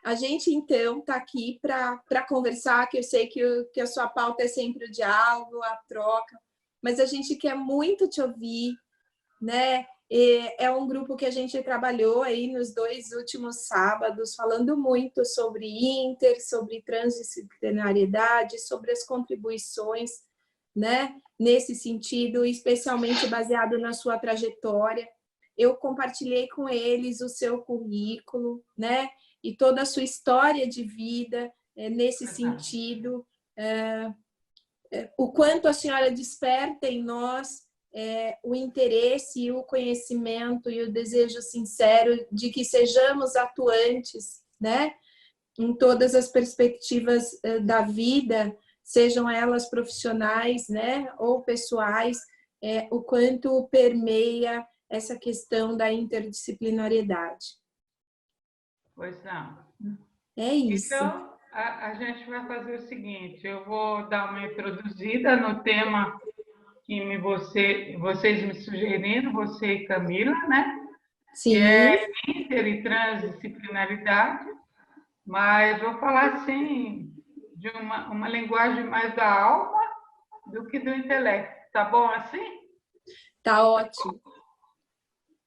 A gente, então, está aqui para conversar, que eu sei que a sua pauta é sempre o diálogo, a troca, mas a gente quer muito te ouvir, né? É um grupo que a gente trabalhou aí nos 2 últimos sábados, falando muito sobre sobre transdisciplinariedade, sobre as contribuições, né? Nesse sentido, especialmente baseado na sua trajetória. Eu compartilhei com eles o seu currículo, né? E toda a sua história de vida nesse sentido, o quanto a senhora desperta em nós o interesse e o conhecimento e o desejo sincero de que sejamos atuantes, né? Em todas as perspectivas da vida, sejam elas profissionais, né? Ou pessoais, o quanto permeia essa questão da interdisciplinariedade. Pois não. É isso. Então, a gente vai fazer o seguinte, eu vou dar uma introduzida no tema que vocês me sugeriram, você e Camila, né? Sim. Que é inter e transdisciplinaridade, mas vou falar assim, de uma linguagem mais da alma do que do intelecto. Tá bom assim? Tá ótimo.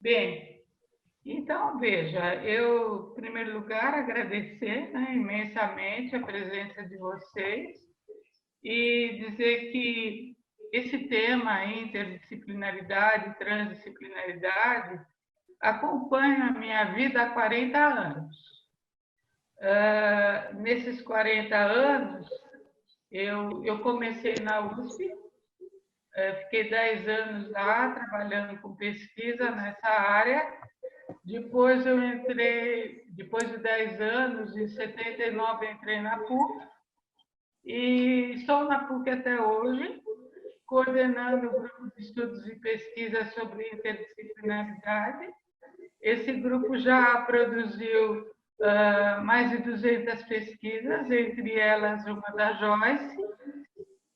Bem, então, veja, eu, em primeiro lugar, agradecer, né, imensamente a presença de vocês e dizer que esse tema, interdisciplinaridade e transdisciplinaridade, acompanha a minha vida há 40 anos. Nesses 40 anos, eu comecei na USP, fiquei 10 anos lá trabalhando com pesquisa nessa área. Depois eu entrei, depois de 10 anos, em 79 entrei na PUC e estou na PUC até hoje, coordenando o grupo de estudos e pesquisa sobre interdisciplinaridade. Esse grupo já produziu mais de 200 pesquisas, entre elas uma da Joyce,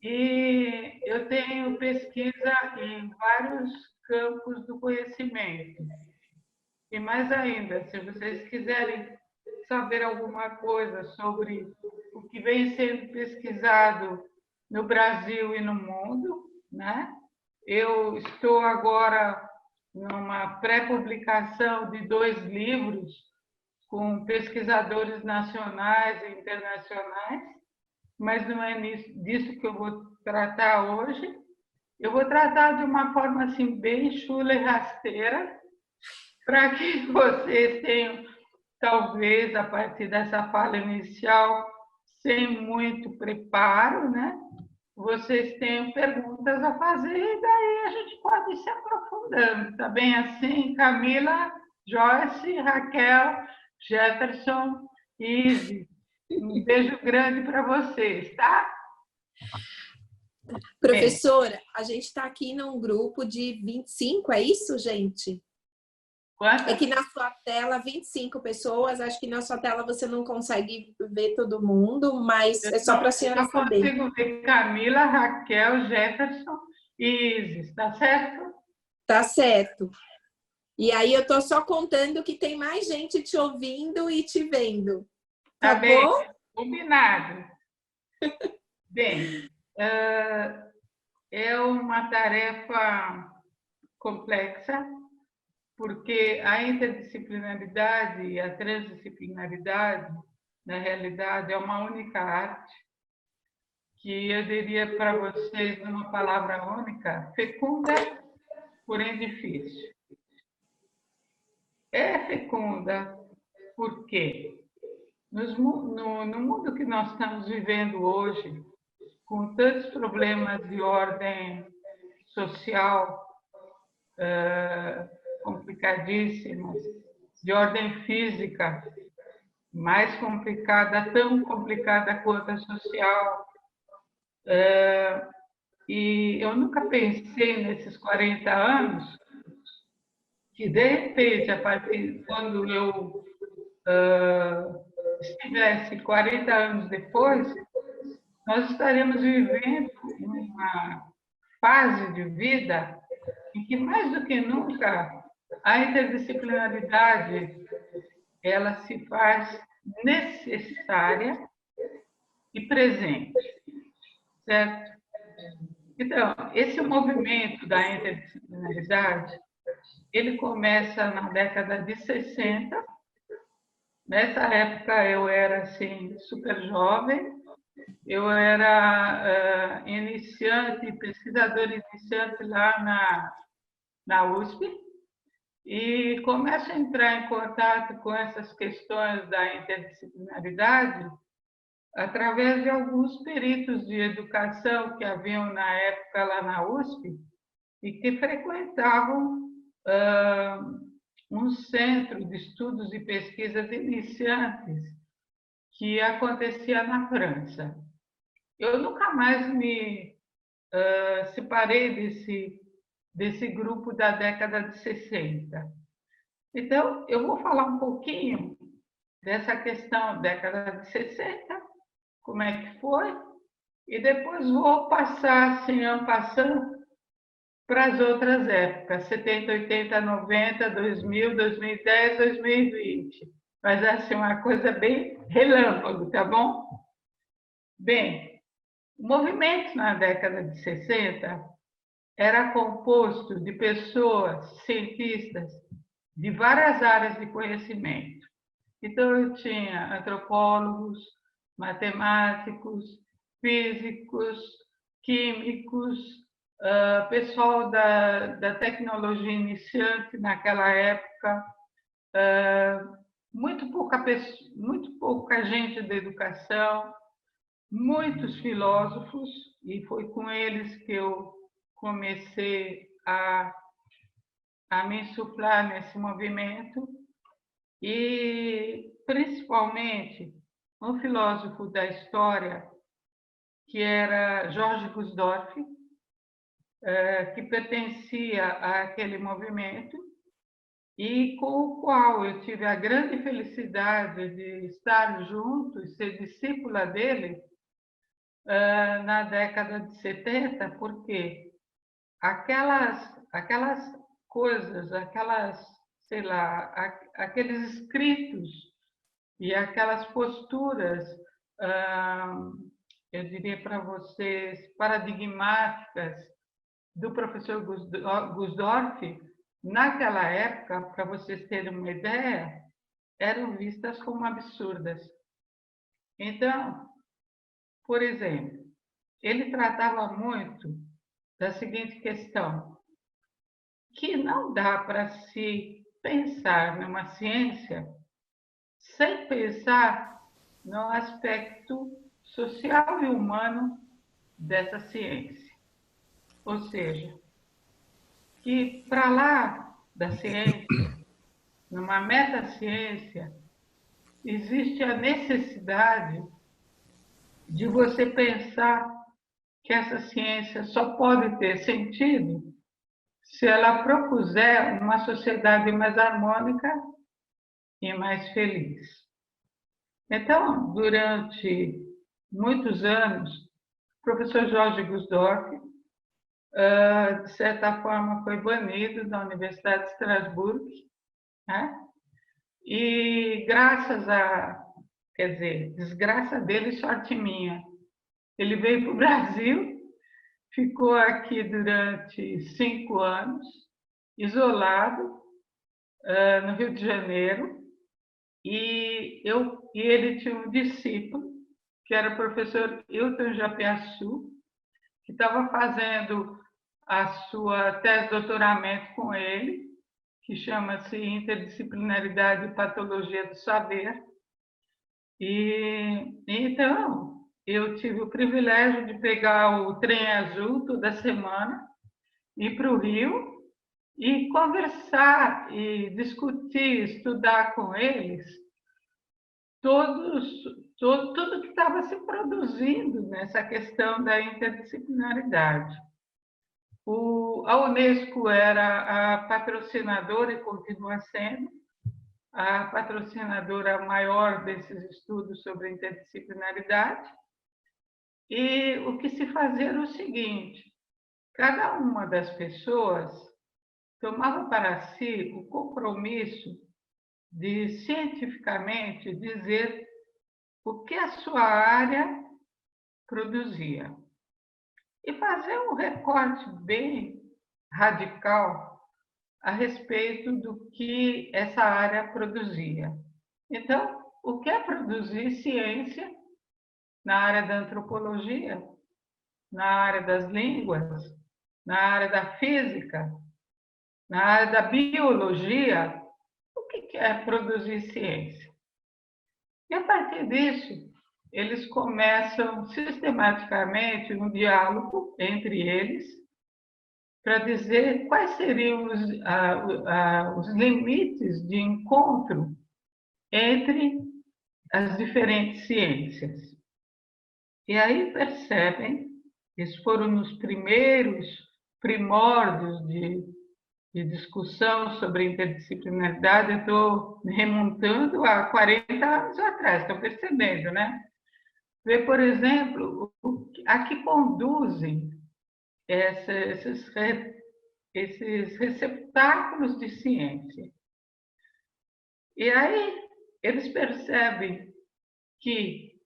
e eu tenho pesquisa em vários campos do conhecimento. E mais ainda, se vocês quiserem saber alguma coisa sobre o que vem sendo pesquisado no Brasil e no mundo, né? Eu estou agora numa pré-publicação de 2 livros com pesquisadores nacionais e internacionais, mas não é disso que eu vou tratar hoje. Eu vou tratar de uma forma assim bem chula e rasteira, para que vocês tenham, talvez, a partir dessa fala inicial, sem muito preparo, né? Vocês tenham perguntas a fazer e daí a gente pode ir se aprofundando. Tá bem assim, Camila, Joyce, Raquel, Jefferson e Izzy? Um beijo grande para vocês, tá? Professora, a gente está aqui num grupo de 25, é isso, gente? Quantas? É que na sua tela, 25 pessoas, acho que na sua tela você não consegue ver todo mundo, mas é só para a senhora saber. Eu consigo ver Camila, Raquel, Jefferson e Isis, tá certo? Tá certo. E aí eu tô só contando que tem mais gente te ouvindo e te vendo. Tá bem, bom? Combinado. Bem, é uma tarefa complexa, porque a interdisciplinaridade e a transdisciplinaridade, na realidade, é uma única arte que eu diria para vocês, numa palavra única, fecunda, porém difícil. É fecunda porque no mundo que nós estamos vivendo hoje, com tantos problemas de ordem social complicadíssimos, de ordem física mais complicada, tão complicada quanto a social. E eu nunca pensei nesses 40 anos que, de repente, a partir quando eu estivesse 40 anos depois, nós estaremos vivendo uma fase de vida em que, mais do que nunca, a interdisciplinaridade ela se faz necessária e presente, certo? Então, esse movimento da interdisciplinaridade, ele começa na década de 60. Nessa época eu era assim super jovem, eu era iniciante, pesquisador iniciante lá na USP, e começo a entrar em contato com essas questões da interdisciplinaridade através de alguns peritos de educação que haviam na época lá na USP e que frequentavam um centro de estudos e pesquisas iniciantes que acontecia na França. Eu nunca mais me separei desse grupo da década de 60. Então, eu vou falar um pouquinho dessa questão década de 60, como é que foi, e depois vou passar, assim, passando para as outras épocas, 70, 80, 90, 2000, 2010, 2020. Mas, assim, uma coisa bem relâmpago, tá bom? Bem, o movimento na década de 60 era composto de pessoas, cientistas, de várias áreas de conhecimento. Então, eu tinha antropólogos, matemáticos, físicos, químicos, pessoal da tecnologia iniciante naquela época, muito pouca gente da educação, muitos filósofos, e foi com eles que eu comecei a me insuflar nesse movimento, e principalmente um filósofo da história que era Jorge Gusdorff, que pertencia àquele movimento e com o qual eu tive a grande felicidade de estar junto e ser discípula dele na década de 70, porque aquelas coisas, sei lá, aqueles escritos e aquelas posturas, eu diria para vocês, paradigmáticas do professor Gusdorff, naquela época, para vocês terem uma ideia, eram vistas como absurdas. Então, por exemplo, ele tratava muito da seguinte questão, que não dá para se pensar numa ciência sem pensar no aspecto social e humano dessa ciência. Ou seja, que para lá da ciência, numa metaciência, existe a necessidade de você pensar que essa ciência só pode ter sentido se ela propuser uma sociedade mais harmônica e mais feliz. Então, durante muitos anos, o professor Jorge Gusdorff, de certa forma, foi banido da Universidade de Estrasburgo, né? E graças quer dizer, desgraça dele e sorte minha, ele veio para o Brasil, ficou aqui durante 5 anos, isolado, no Rio de Janeiro, e ele tinha um discípulo, que era o professor Hilton Japiaçu, que estava fazendo a sua tese de doutoramento com ele, que chama-se Interdisciplinaridade e Patologia do Saber. E então, eu tive o privilégio de pegar o trem azul toda semana, ir para o Rio e conversar e discutir, estudar com eles tudo que estava se produzindo nessa questão da interdisciplinaridade. A Unesco era a patrocinadora e continua sendo a patrocinadora maior desses estudos sobre interdisciplinaridade. E o que se fazia era o seguinte, cada uma das pessoas tomava para si o compromisso de cientificamente dizer o que a sua área produzia e fazer um recorte bem radical a respeito do que essa área produzia. Então, o que é produzir ciência na área da antropologia, na área das línguas, na área da física, na área da biologia? O que é produzir ciência? E a partir disso, eles começam sistematicamente um diálogo entre eles para dizer quais seriam os limites de encontro entre as diferentes ciências. E aí percebem, esses foram nos primeiros primórdios de discussão sobre interdisciplinaridade. Eu estou me remontando a 40 anos atrás, estão percebendo, né? Ver, por exemplo, a que conduzem esses receptáculos de ciência. E aí eles percebem que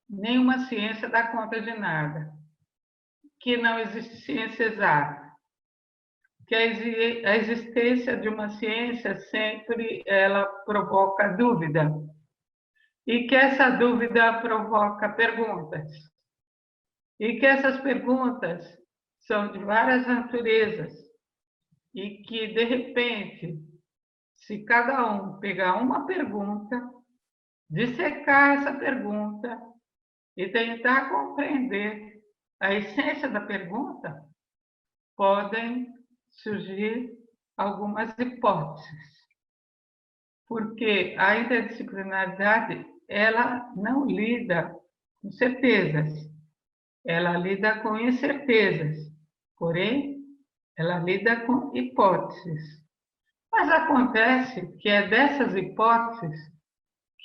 nenhuma ciência dá conta de nada, que não existe ciência exata, que a existência de uma ciência sempre ela provoca dúvida e que essa dúvida provoca perguntas e que essas perguntas são de várias naturezas e que, de repente, se cada um pegar uma pergunta, dissecar essa pergunta e tentar compreender a essência da pergunta, podem surgir algumas hipóteses. Porque a interdisciplinaridade, ela não lida com certezas, ela lida com incertezas, porém, ela lida com hipóteses. Mas acontece que é dessas hipóteses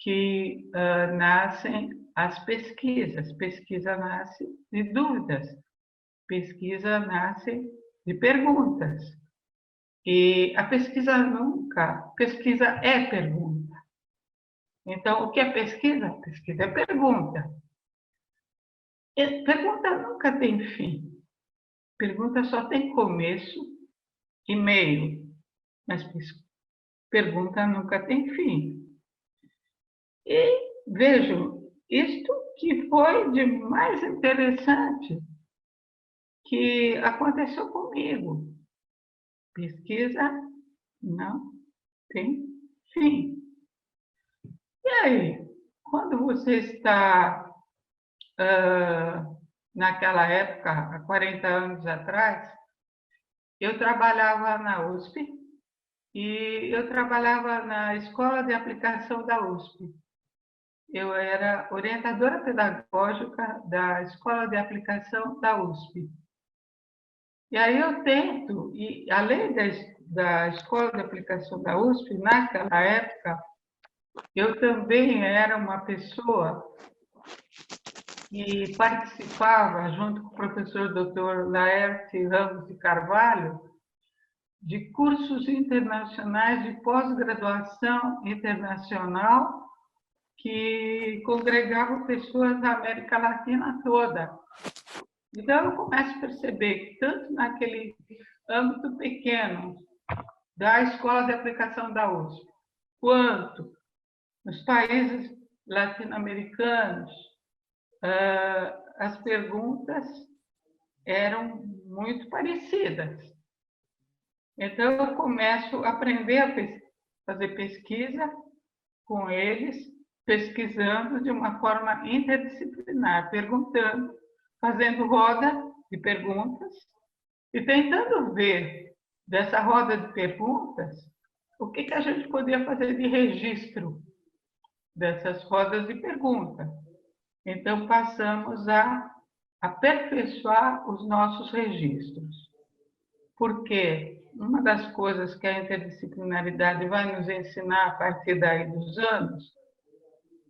que nascem as pesquisas. Pesquisa nasce de dúvidas, pesquisa nasce de perguntas. E a pesquisa pesquisa é pergunta. Então, o que é pesquisa? Pesquisa é pergunta. E pergunta nunca tem fim. Pergunta só tem começo e meio. Mas pergunta nunca tem fim. E vejam, isto que foi de mais interessante que aconteceu comigo. Pesquisa não tem fim. E aí, quando você está naquela época, há 40 anos atrás, eu trabalhava na USP e eu trabalhava na Escola de Aplicação da USP. Eu era orientadora pedagógica da Escola de Aplicação da USP. E aí eu tento, e além da Escola de Aplicação da USP, naquela época, eu também era uma pessoa que participava, junto com o professor Dr. Laerte Ramos de Carvalho, de cursos internacionais de pós-graduação internacional que congregavam pessoas da América Latina toda. Então, eu começo a perceber que, tanto naquele âmbito pequeno da Escola de Aplicação da USP, quanto nos países latino-americanos, as perguntas eram muito parecidas. Então, eu começo a aprender a fazer pesquisa com eles, pesquisando de uma forma interdisciplinar, perguntando, fazendo roda de perguntas e tentando ver dessa roda de perguntas o que a gente podia fazer de registro dessas rodas de perguntas. Então, passamos a aperfeiçoar os nossos registros. Porque uma das coisas que a interdisciplinaridade vai nos ensinar a partir daí dos anos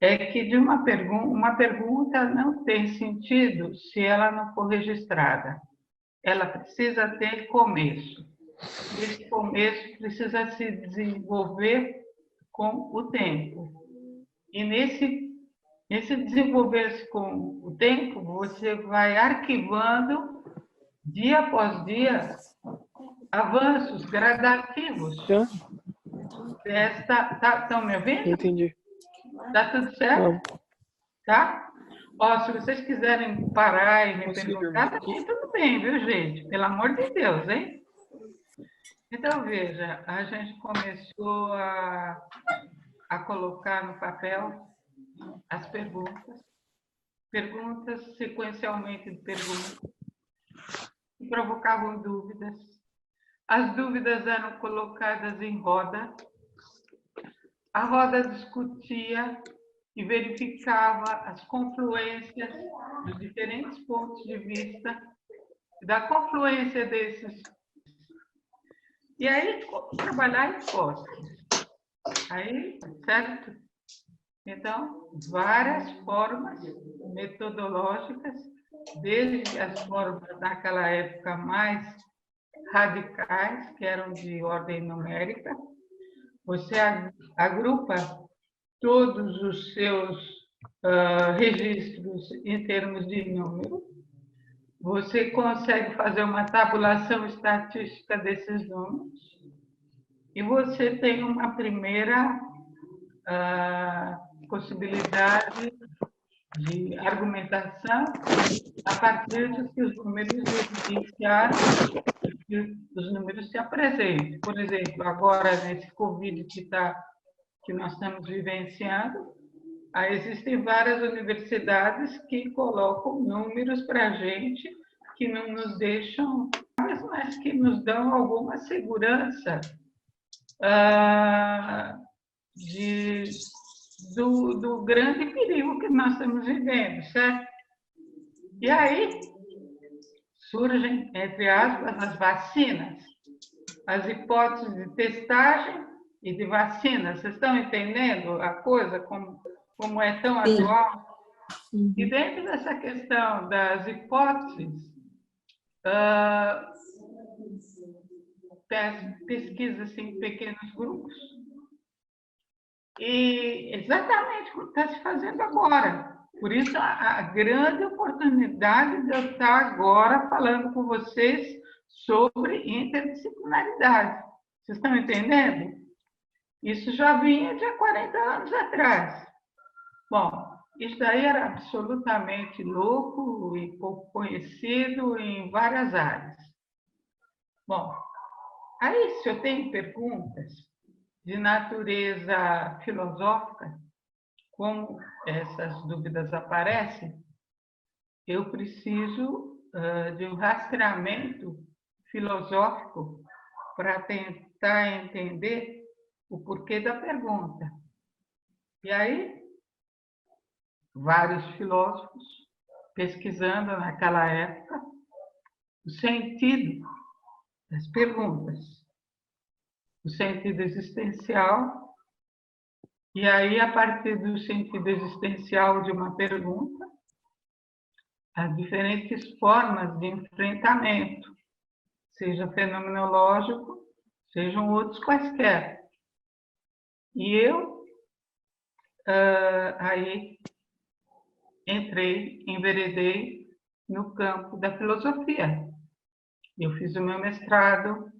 é que de uma pergunta não tem sentido se ela não for registrada. Ela precisa ter começo. Esse começo precisa se desenvolver com o tempo. E nesse desenvolver-se com o tempo, você vai arquivando, dia após dia, avanços gradativos desta... Estão me ouvindo? Entendi. Tá tudo certo? Vamos. Tá? Ó, se vocês quiserem parar e me Consigo perguntar, dormir aqui? tudo bem, viu, gente? Pelo amor de Deus, hein? Então, veja, a gente começou a colocar no papel as perguntas sequencialmente de perguntas, que provocavam dúvidas. As dúvidas eram colocadas em roda, a roda discutia e verificava as confluências dos diferentes pontos de vista, da confluência desses. E aí, trabalhar em hipóteses. Aí, certo? Então, várias formas metodológicas, desde as formas naquela época mais radicais, que eram de ordem numérica. Você agrupa todos os seus registros em termos de número. Você consegue fazer uma tabulação estatística desses números. E você tem uma primeira possibilidade de argumentação a partir de que os números evidenciaram que os números se apresentem. Por exemplo, agora, nesse Covid que nós estamos vivenciando, existem várias universidades que colocam números para a gente que não nos deixam, mas que nos dão alguma segurança do grande perigo que nós estamos vivendo, certo? E aí surgem, entre aspas, as vacinas, as hipóteses de testagem e de vacina. Vocês estão entendendo a coisa, como é tão atual? E dentro dessa questão das hipóteses, pesquisa-se em pequenos grupos, e exatamente como está se fazendo agora. Por isso, a grande oportunidade de eu estar agora falando com vocês sobre interdisciplinaridade. Vocês estão entendendo? Isso já vinha de há 40 anos atrás. Bom, isso daí era absolutamente louco e pouco conhecido em várias áreas. Bom, aí, se eu tenho perguntas de natureza filosófica, como essas dúvidas aparecem, eu preciso de um rastreamento filosófico para tentar entender o porquê da pergunta. E aí, vários filósofos pesquisando naquela época o sentido das perguntas, o sentido existencial. E aí, a partir do sentido existencial de uma pergunta, as diferentes formas de enfrentamento, seja fenomenológico, sejam outros quaisquer. E eu aí enveredei no campo da filosofia. Eu fiz o meu mestrado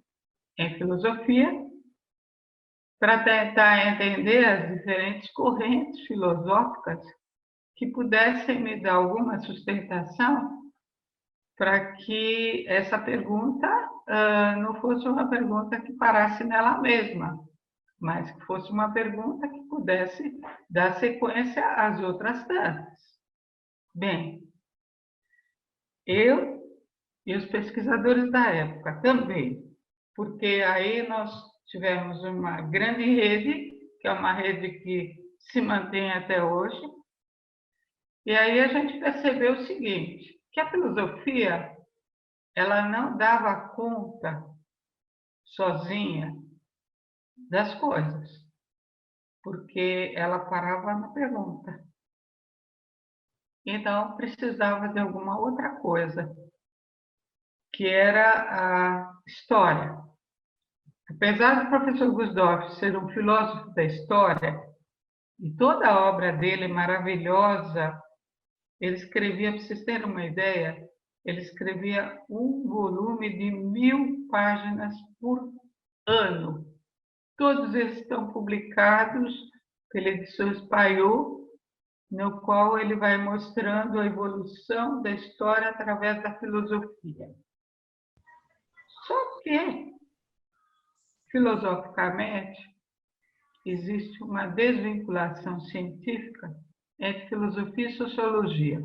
em filosofia para tentar entender as diferentes correntes filosóficas que pudessem me dar alguma sustentação para que essa pergunta não fosse uma pergunta que parasse nela mesma, mas que fosse uma pergunta que pudesse dar sequência às outras tantas. Bem, eu e os pesquisadores da época também, porque aí nós tivemos uma grande rede, que é uma rede que se mantém até hoje, e aí a gente percebeu o seguinte, que a filosofia ela não dava conta sozinha das coisas, porque ela parava na pergunta. Então, precisava de alguma outra coisa, que era a história. Apesar do professor Gusdorff ser um filósofo da história, e toda a obra dele é maravilhosa, ele escrevia, para vocês terem uma ideia, ele escrevia um volume de 1000 páginas por ano. Todos eles estão publicados pela edição Espaiô, no qual ele vai mostrando a evolução da história através da filosofia. Só que, filosoficamente, existe uma desvinculação científica entre filosofia e sociologia.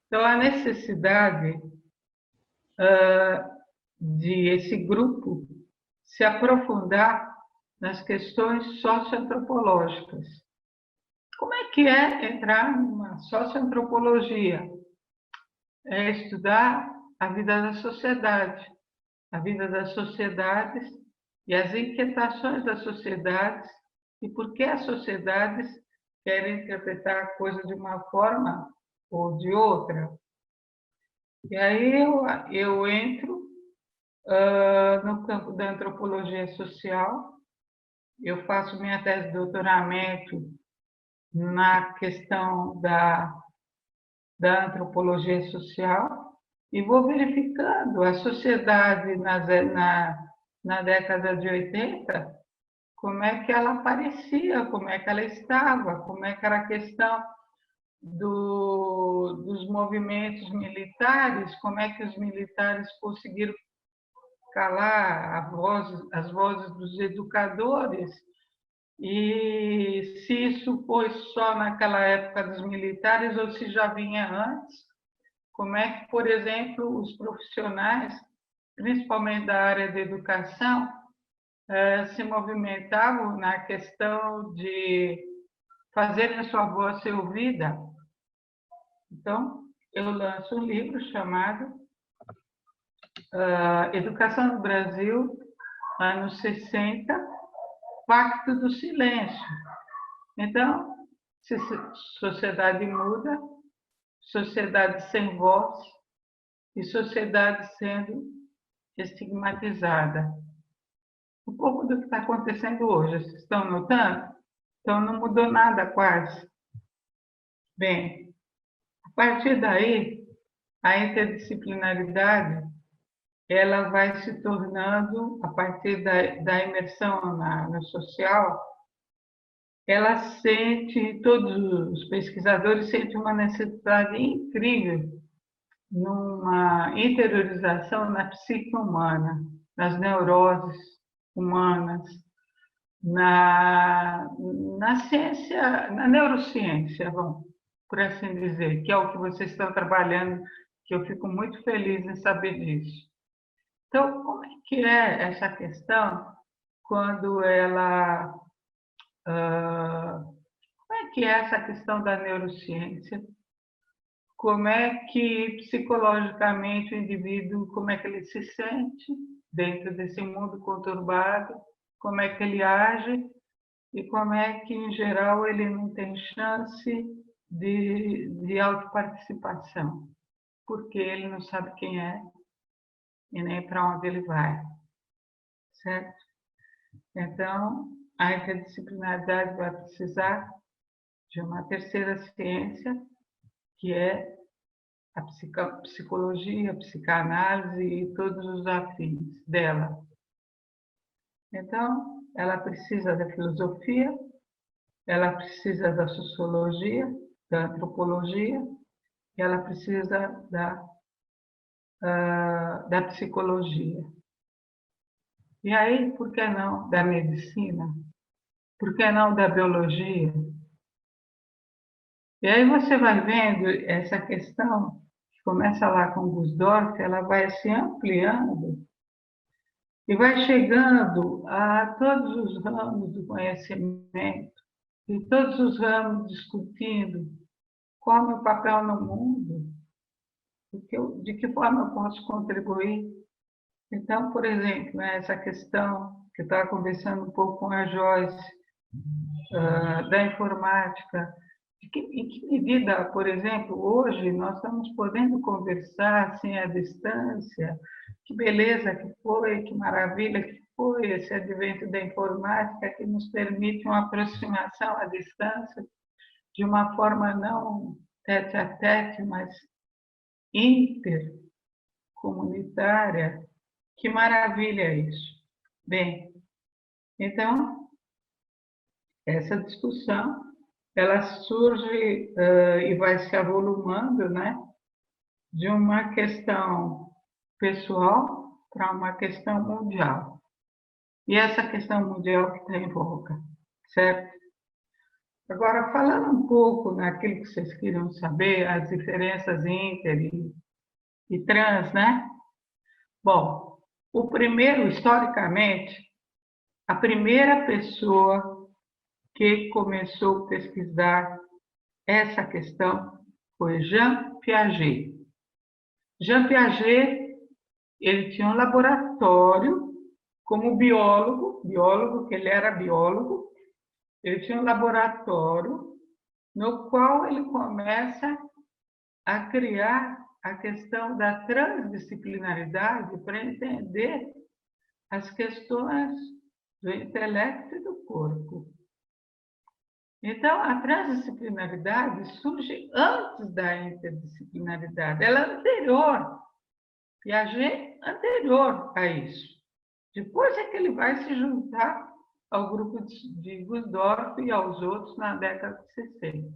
Então, a necessidade de esse grupo se aprofundar nas questões socioantropológicas. Como é que é entrar numa socioantropologia? É estudar a vida da sociedade, a vida das sociedades e as inquietações das sociedades e por que as sociedades querem interpretar a coisa de uma forma ou de outra. E aí eu entro no campo da antropologia social, eu faço minha tese de doutoramento na questão da antropologia social e vou verificando a sociedade na década de 80, como é que ela aparecia, como é que ela estava, como é que era a questão dos movimentos militares, como é que os militares conseguiram calar as vozes dos educadores, e se isso foi só naquela época dos militares ou se já vinha antes, como é que, por exemplo, os profissionais, principalmente da área da educação, se movimentavam na questão de fazerem a sua voz ser ouvida. Então, eu lanço um livro chamado Educação no Brasil, anos 60, Pacto do Silêncio. Então, se sociedade muda, sociedade sem voz e sociedade sendo estigmatizada. Um pouco do que está acontecendo hoje, vocês estão notando? Então, não mudou nada quase. Bem, a partir daí, a interdisciplinaridade ela vai se tornando, a partir da imersão no social, ela sente, todos os pesquisadores sentem uma necessidade incrível numa interiorização na psique humana, nas neuroses humanas, na ciência, na neurociência, bom, por assim dizer, que é o que vocês estão trabalhando, que eu fico muito feliz em saber disso. Então, como é que é essa questão quando ela... como é que é essa questão da neurociência? Como é que, psicologicamente, o indivíduo, como é que ele se sente dentro desse mundo conturbado? Como é que ele age? E como é que, em geral, ele não tem chance de autoparticipação? Porque ele não sabe quem é e nem para onde ele vai, certo? Então, a interdisciplinaridade vai precisar de uma terceira ciência, que é a psicologia, a psicanálise e todos os afins dela. Então, ela precisa da filosofia, ela precisa da sociologia, da antropologia, e ela precisa da psicologia. E aí, por que não da medicina? Por que não da biologia? E aí você vai vendo essa questão, que começa lá com Gusdorff, ela vai se ampliando e vai chegando a todos os ramos do conhecimento, e todos os ramos discutindo qual é o meu papel no mundo, de que forma eu posso contribuir. Então, por exemplo, essa questão que eu estava conversando um pouco com a Joyce, da informática, em que medida, por exemplo, hoje nós estamos podendo conversar assim à distância, que beleza que foi, que maravilha que foi esse advento da informática que nos permite uma aproximação à distância de uma forma não tete a tete, mas intercomunitária. Que maravilha isso! Bem, então, essa discussão, ela surge e vai se avolumando, né, de uma questão pessoal para uma questão mundial. E essa questão mundial que está em voga, certo? Agora, falando um pouco naquilo que vocês queriam saber, as diferenças inter e trans, né? Bom, o primeiro, historicamente, a primeira pessoa que começou a pesquisar essa questão foi Jean Piaget. Jean Piaget, ele tinha um laboratório como biólogo, que ele era biólogo, ele tinha um laboratório no qual ele começa a criar a questão da transdisciplinaridade para entender as questões do intelecto e do corpo. Então, a transdisciplinaridade surge antes da interdisciplinaridade, ela é anterior, Piaget anterior a isso. Depois é que ele vai se juntar ao grupo de Gurdjieff e aos outros na década de 60.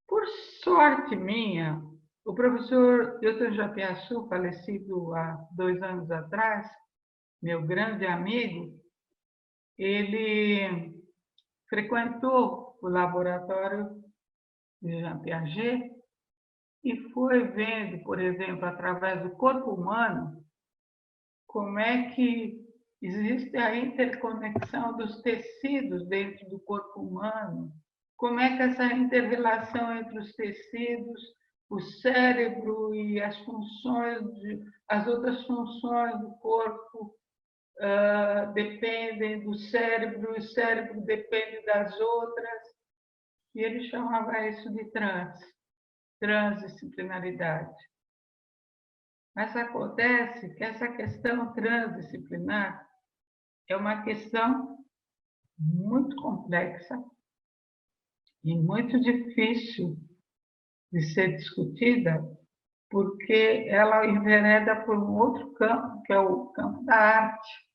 Por sorte minha, o professor Hilton Japiaçu, falecido há 2 anos atrás, meu grande amigo, ele frequentou o laboratório de Jean Piaget e foi vendo, por exemplo, através do corpo humano, como é que existe a interconexão dos tecidos dentro do corpo humano, como é que essa interrelação entre os tecidos, o cérebro e as funções, as outras funções do corpo dependem do cérebro, e o cérebro depende das outras, e ele chamava isso de transdisciplinaridade. Mas acontece que essa questão transdisciplinar é uma questão muito complexa e muito difícil de ser discutida, porque ela envereda por um outro campo, que é o campo da arte.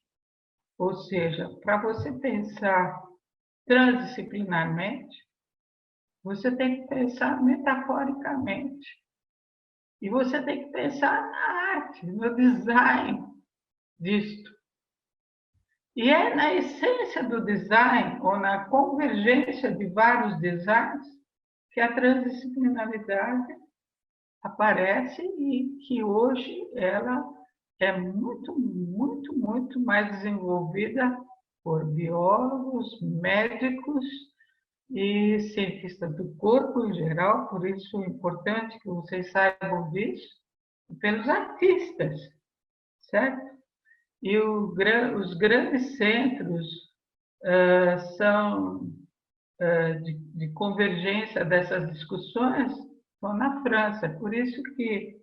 Ou seja, para você pensar transdisciplinarmente, você tem que pensar metaforicamente. E você tem que pensar na arte, no design disto. E é na essência do design, ou na convergência de vários designs, que a transdisciplinaridade aparece e que hoje ela é muito, muito, muito mais desenvolvida por biólogos, médicos e cientistas do corpo em geral, por isso é importante que vocês saibam disso, e pelos artistas, certo? E os grandes centros são de convergência dessas discussões estão na França. Por isso que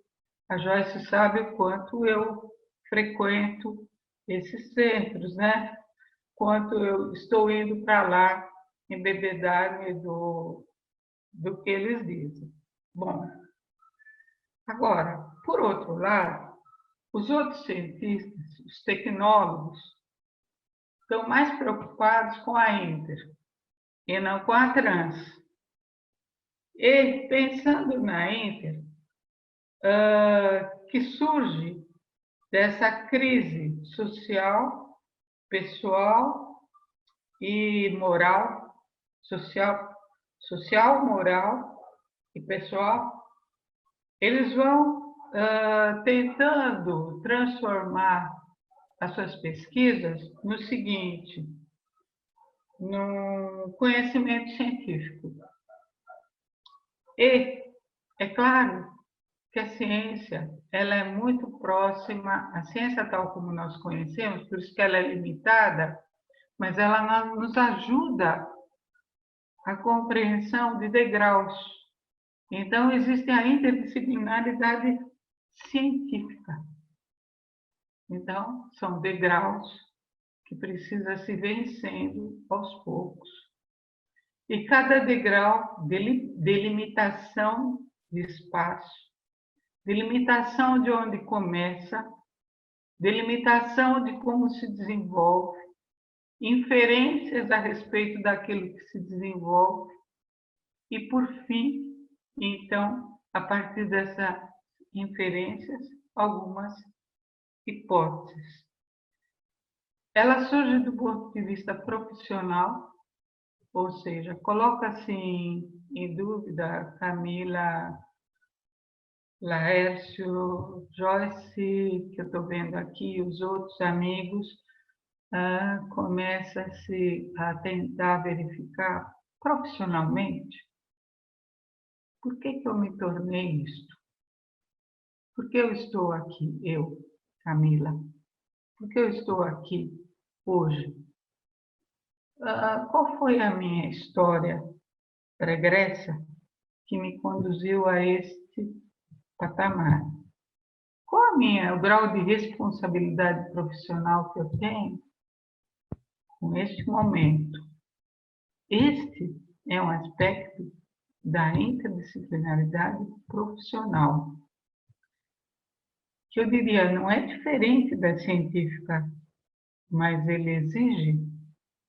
a Joyce sabe o quanto eu frequento esses centros, né? Quanto eu estou indo para lá embebedar-me do que eles dizem. Bom, agora, por outro lado, os outros cientistas, os tecnólogos, estão mais preocupados com a inter e não com a trans. E pensando na inter, que surge dessa crise social, pessoal e moral, social, moral e pessoal, eles vão tentando transformar as suas pesquisas no seguinte, no conhecimento científico. E é claro que a ciência ela é muito próxima, a ciência tal como nós conhecemos, por isso que ela é limitada, mas ela nos ajuda a compreensão de degraus. Então, existe a interdisciplinaridade científica. Então, são degraus que precisa se vencendo aos poucos. E cada degrau delimitação de espaço, delimitação de onde começa, delimitação de como se desenvolve, inferências a respeito daquilo que se desenvolve e, por fim, então, a partir dessas inferências, algumas hipóteses. Ela surge do ponto de vista profissional, ou seja, coloca-se em dúvida Camila, Laércio, Joyce, que eu estou vendo aqui, os outros amigos, começa-se a tentar verificar profissionalmente por que eu me tornei isto? Por que eu estou aqui, eu, Camila? Por que eu estou aqui hoje? Qual foi a minha história pregressa que me conduziu a este patamar? Qual o grau de responsabilidade profissional que eu tenho com este momento? Este é um aspecto da interdisciplinaridade profissional, que eu diria não é diferente da científica, mas ele exige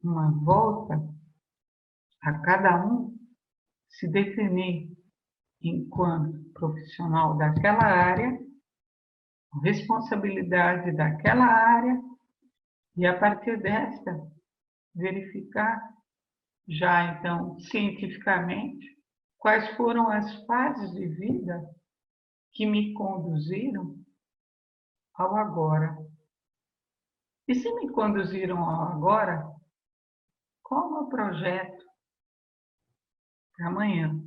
uma volta a cada um se definir enquanto profissional daquela área, responsabilidade daquela área, e a partir desta verificar já então cientificamente quais foram as fases de vida que me conduziram ao agora. E se me conduziram ao agora, qual é o projeto para amanhã?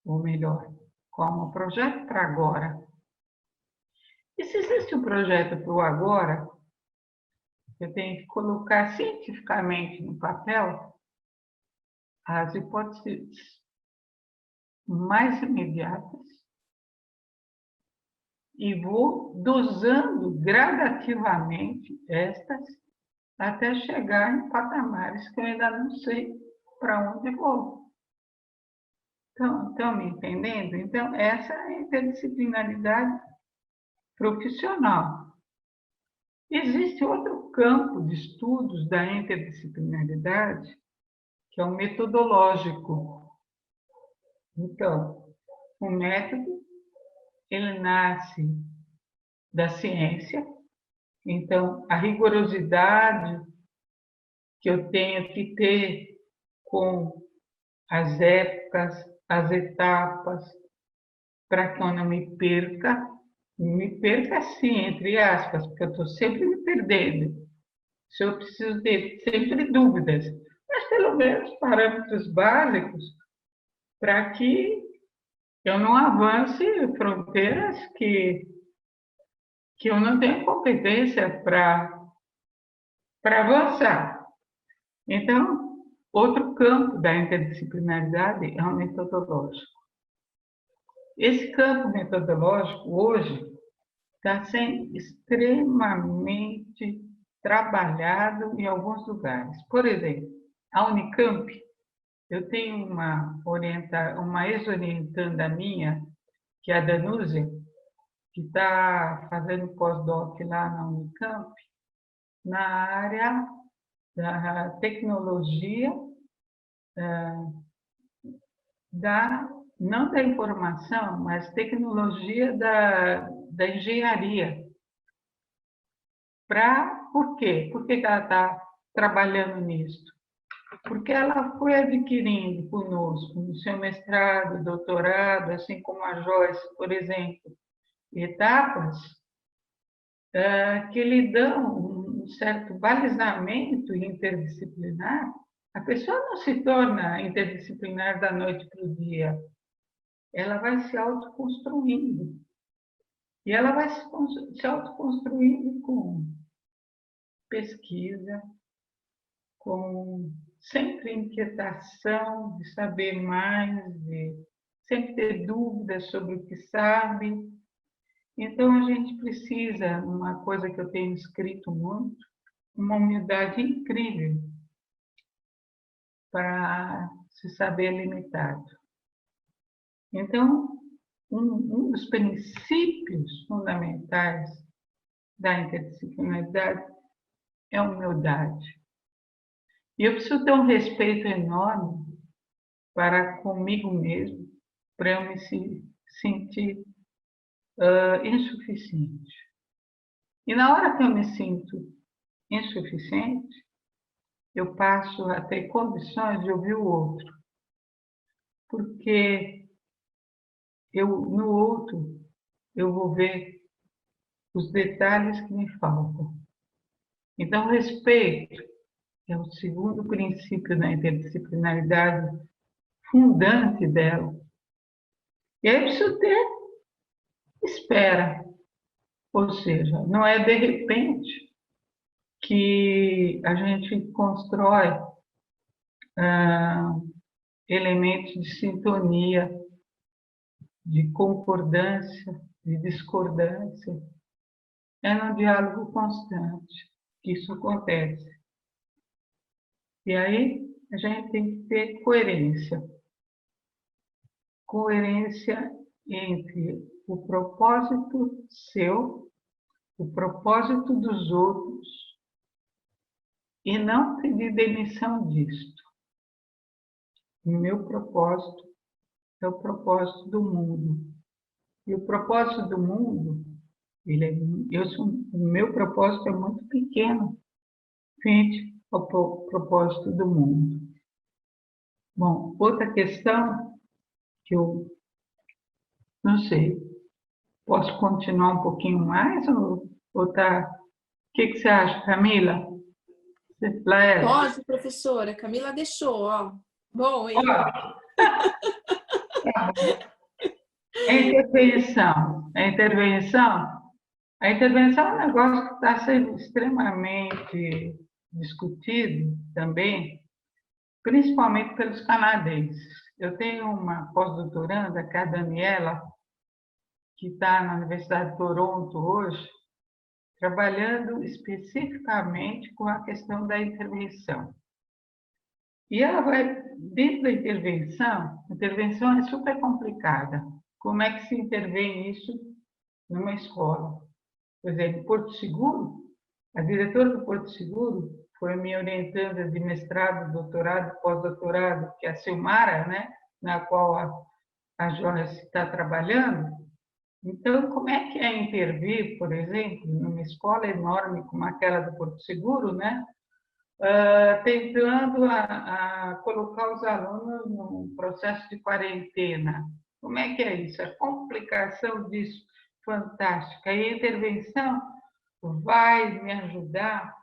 Ou melhor, qual é o projeto para agora? E se existe um projeto para o agora, eu tenho que colocar cientificamente no papel as hipóteses mais imediatas e vou dosando gradativamente estas até chegar em patamares que eu ainda não sei para onde vou. Estão me entendendo? Então, essa é a interdisciplinaridade profissional. Existe outro campo de estudos da interdisciplinaridade, que é o metodológico. Então, o método, ele nasce da ciência. Então, a rigorosidade que eu tenho que ter com as épocas, as etapas, para que eu não me perca assim, entre aspas, porque eu estou sempre me perdendo. Se eu preciso ter sempre dúvidas, mas pelo menos parâmetros básicos para que eu não avance fronteiras que eu não tenho competência para avançar. Então, outro campo da interdisciplinaridade é o metodológico. Esse campo metodológico, hoje, está sendo extremamente trabalhado em alguns lugares. Por exemplo, a Unicamp, eu tenho uma ex-orientanda minha, que é a Danúzia, que está fazendo pós-doc lá na Unicamp, na área da tecnologia, não da informação, mas tecnologia da engenharia. Por quê? Por que ela está trabalhando nisso? Porque ela foi adquirindo conosco, no seu mestrado, doutorado, assim como a Joyce, por exemplo, etapas que lhe dão um certo balizamento interdisciplinar. A pessoa não se torna interdisciplinar da noite para o dia. Ela vai se autoconstruindo. E ela vai se autoconstruindo com pesquisa, com sempre inquietação de saber mais, de sempre ter dúvidas sobre o que sabe. Então, a gente precisa, uma coisa que eu tenho escrito muito, uma humildade incrível para se saber limitado. Então, um dos princípios fundamentais da interdisciplinaridade é a humildade. E eu preciso ter um respeito enorme para comigo mesmo, para eu me sentir insuficiente. E na hora que eu me sinto insuficiente, eu passo a ter condições de ouvir o outro. Porque no outro, eu vou ver os detalhes que me faltam. Então, respeito é o segundo princípio da interdisciplinaridade, fundante dela. E aí eu preciso ter espera. Ou seja, não é de repente que a gente constrói elementos de sintonia, de concordância, de discordância. É no diálogo constante que isso acontece. E aí a gente tem que ter coerência. Coerência entre o propósito seu, o propósito dos outros, e não pedir demissão disto. O meu propósito é o propósito do mundo. E o propósito do mundo, o meu propósito é muito pequeno frente ao propósito do mundo. Bom, outra questão que eu não sei, posso continuar um pouquinho mais ou tá? O que você acha, Camila? Laércio? Pode, professora. Camila deixou, ó. Bom, hein? Ó, a intervenção. A intervenção é um negócio que está sendo extremamente discutido também, principalmente pelos canadenses. Eu tenho uma pós-doutoranda, que é a Daniela, que está na Universidade de Toronto hoje, trabalhando especificamente com a questão da intervenção. E ela vai, dentro da intervenção, a intervenção é super complicada. Como é que se intervém isso numa escola? Por exemplo, Porto Seguro, a diretora do Porto Seguro foi minha orientanda de mestrado, doutorado, pós-doutorado, que é a Silmara, né, na qual a Joyce está trabalhando. Então, como é que é intervir, por exemplo, numa escola enorme como aquela do Porto Seguro, né, tentando colocar os alunos num processo de quarentena? Como é que é isso? A complicação disso, fantástica. E a intervenção vai me ajudar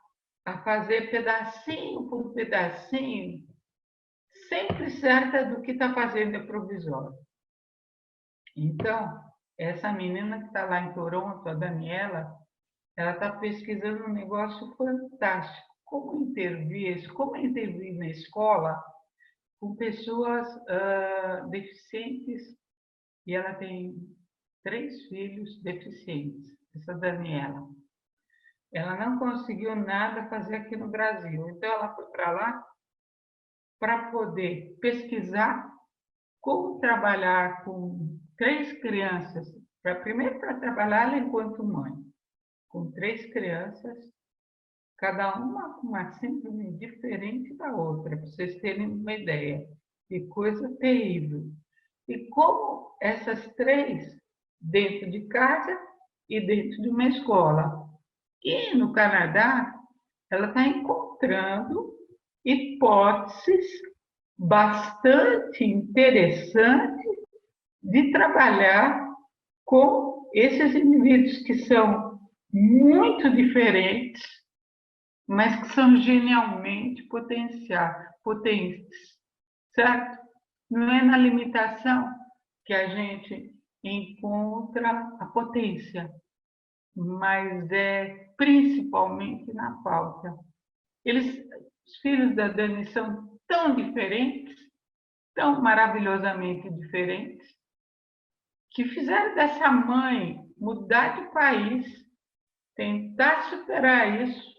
a fazer pedacinho por pedacinho, sempre certa do que está fazendo é provisório. Então, essa menina que está lá em Toronto, a Daniela, ela está pesquisando um negócio fantástico. Como intervir na escola com pessoas deficientes, e ela tem 3 filhos deficientes, essa Daniela. Ela não conseguiu nada fazer aqui no Brasil, então ela foi para lá para poder pesquisar como trabalhar com 3 crianças, primeiro para trabalhar ela enquanto mãe, com 3 crianças, cada uma com uma síndrome diferente da outra, para vocês terem uma ideia. Que coisa terrível. E como essas 3 dentro de casa e dentro de uma escola. E no Canadá, ela está encontrando hipóteses bastante interessantes de trabalhar com esses indivíduos que são muito diferentes, mas que são genialmente potentes, certo? Não é na limitação que a gente encontra a potência, mas é principalmente na falta. Os filhos da Dani são tão diferentes, tão maravilhosamente diferentes, que fizeram dessa mãe mudar de país, tentar superar isso,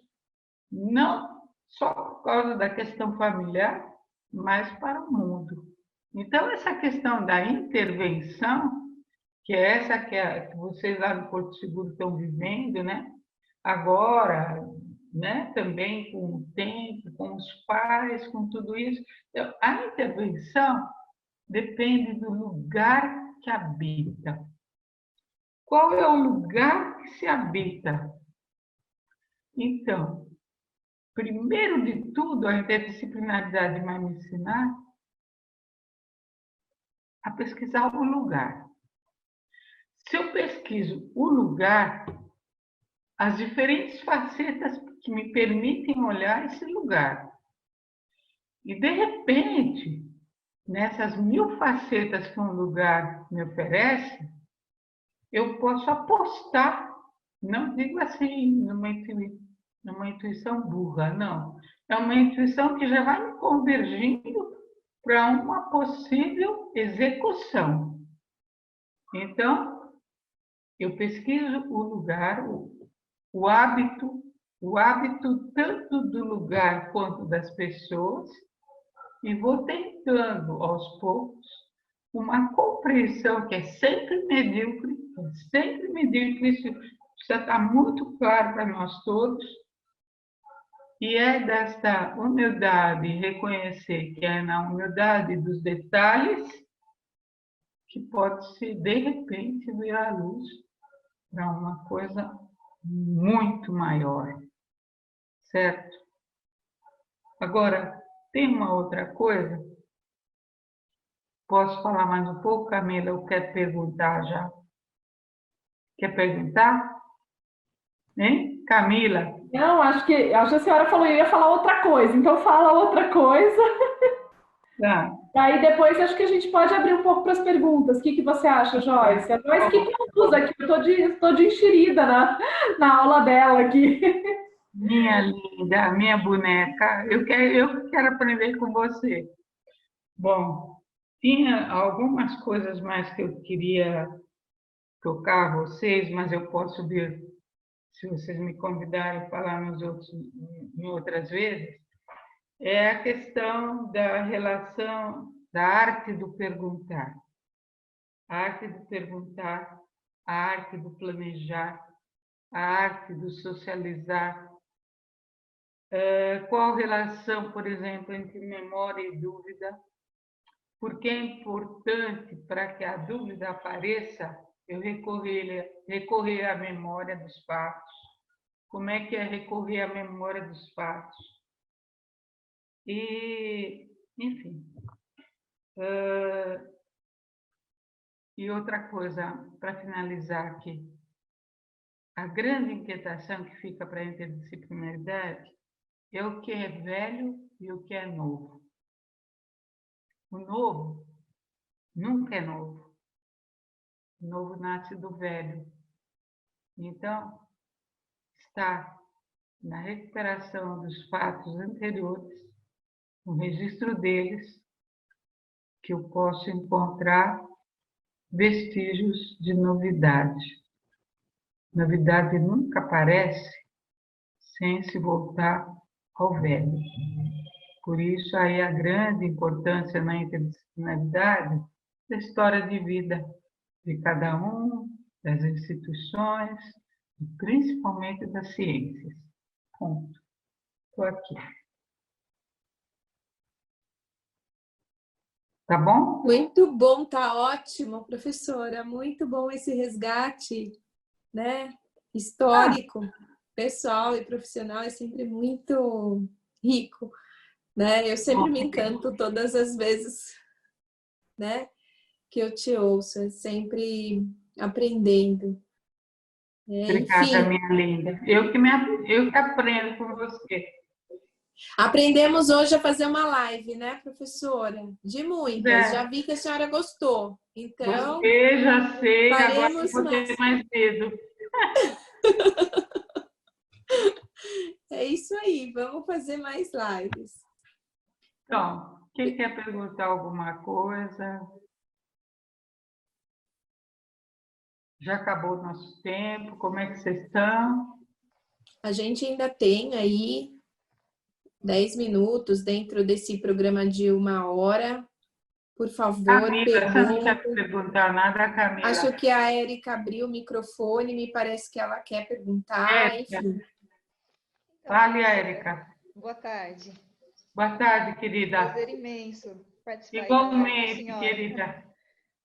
não só por causa da questão familiar, mas para o mundo. Então, essa questão da intervenção, que é essa que vocês lá no Porto Seguro estão vivendo, né? Agora, né? Também com o tempo, com os pais, com tudo isso. Então, a intervenção depende do lugar que habita. Qual é o lugar que se habita? Então, primeiro de tudo, a interdisciplinaridade vai me ensinar a pesquisar o lugar. Se eu pesquiso o lugar, as diferentes facetas que me permitem olhar esse lugar. E, de repente, nessas 1000 facetas que um lugar me oferece, eu posso apostar, não digo assim, numa intuição burra, não. É uma intuição que já vai me convergindo para uma possível execução. Então, eu pesquiso o lugar, o hábito tanto do lugar quanto das pessoas, e vou tentando, aos poucos, uma compreensão que é sempre medíocre, isso precisa estar muito claro para nós todos, e é desta humildade, reconhecer que é na humildade dos detalhes que pode-se, de repente, vir à luz para uma coisa muito maior, certo? Agora, tem uma outra coisa. Posso falar mais um pouco, Camila? Eu quero perguntar já. Quer perguntar? Hein? Camila? Não, acho que a senhora falou que eu ia falar outra coisa, então fala outra coisa. Tá. Aí depois acho que a gente pode abrir um pouco para as perguntas. O que você acha, Joyce? A Joyce que conduz aqui, eu tô de enxerida na aula dela aqui. Minha linda, minha boneca, eu quero aprender com você. Bom, tinha algumas coisas mais que eu queria tocar a vocês, mas eu posso ver, se vocês me convidarem, falar em outras vezes. É a questão da relação da arte do perguntar. A arte do perguntar, a arte do planejar, a arte do socializar. Qual a relação, por exemplo, entre memória e dúvida? Porque é importante, para que a dúvida apareça, eu recorrer à memória dos fatos. Como é que é recorrer à memória dos fatos? E, enfim. E outra coisa, para finalizar aqui. A grande inquietação que fica para a interdisciplinaridade é o que é velho e o que é novo. O novo nunca é novo. O novo nasce do velho. Então, está na recuperação dos fatos anteriores, no registro deles, que eu posso encontrar vestígios de novidade. Novidade nunca aparece sem se voltar ao velho. Por isso, aí a grande importância na interdisciplinaridade da história de vida de cada um, das instituições, e principalmente das ciências. Ponto. Estou aqui. Tá bom? Muito bom, tá ótimo, professora. Muito bom esse resgate, né? Histórico, pessoal e profissional é sempre muito rico, né? Eu sempre me encanto todas as vezes, né, que eu te ouço, é sempre aprendendo. Obrigada, Enfim, minha linda. Eu que aprendo com você. aprendemos hoje a fazer uma live, né, professora? De muitas. Já É, vi que a senhora gostou. Então, gostei, já sei, agora eu faremos vou ter mais. mais medo. É isso aí, vamos fazer mais lives. Então, quem quer perguntar alguma coisa? Já acabou o nosso tempo, como é que vocês estão? A gente ainda tem aí 10 minutos dentro desse programa de 1 hora. Por favor, Camila, você não quer pergunta. perguntar nada, Camila? Acho que a Érica abriu o microfone, me parece que ela quer perguntar, Érica. enfim. Fale, Érica. Boa tarde. Boa tarde, querida. Prazer imenso participar aí da live da Igualmente, senhora. querida.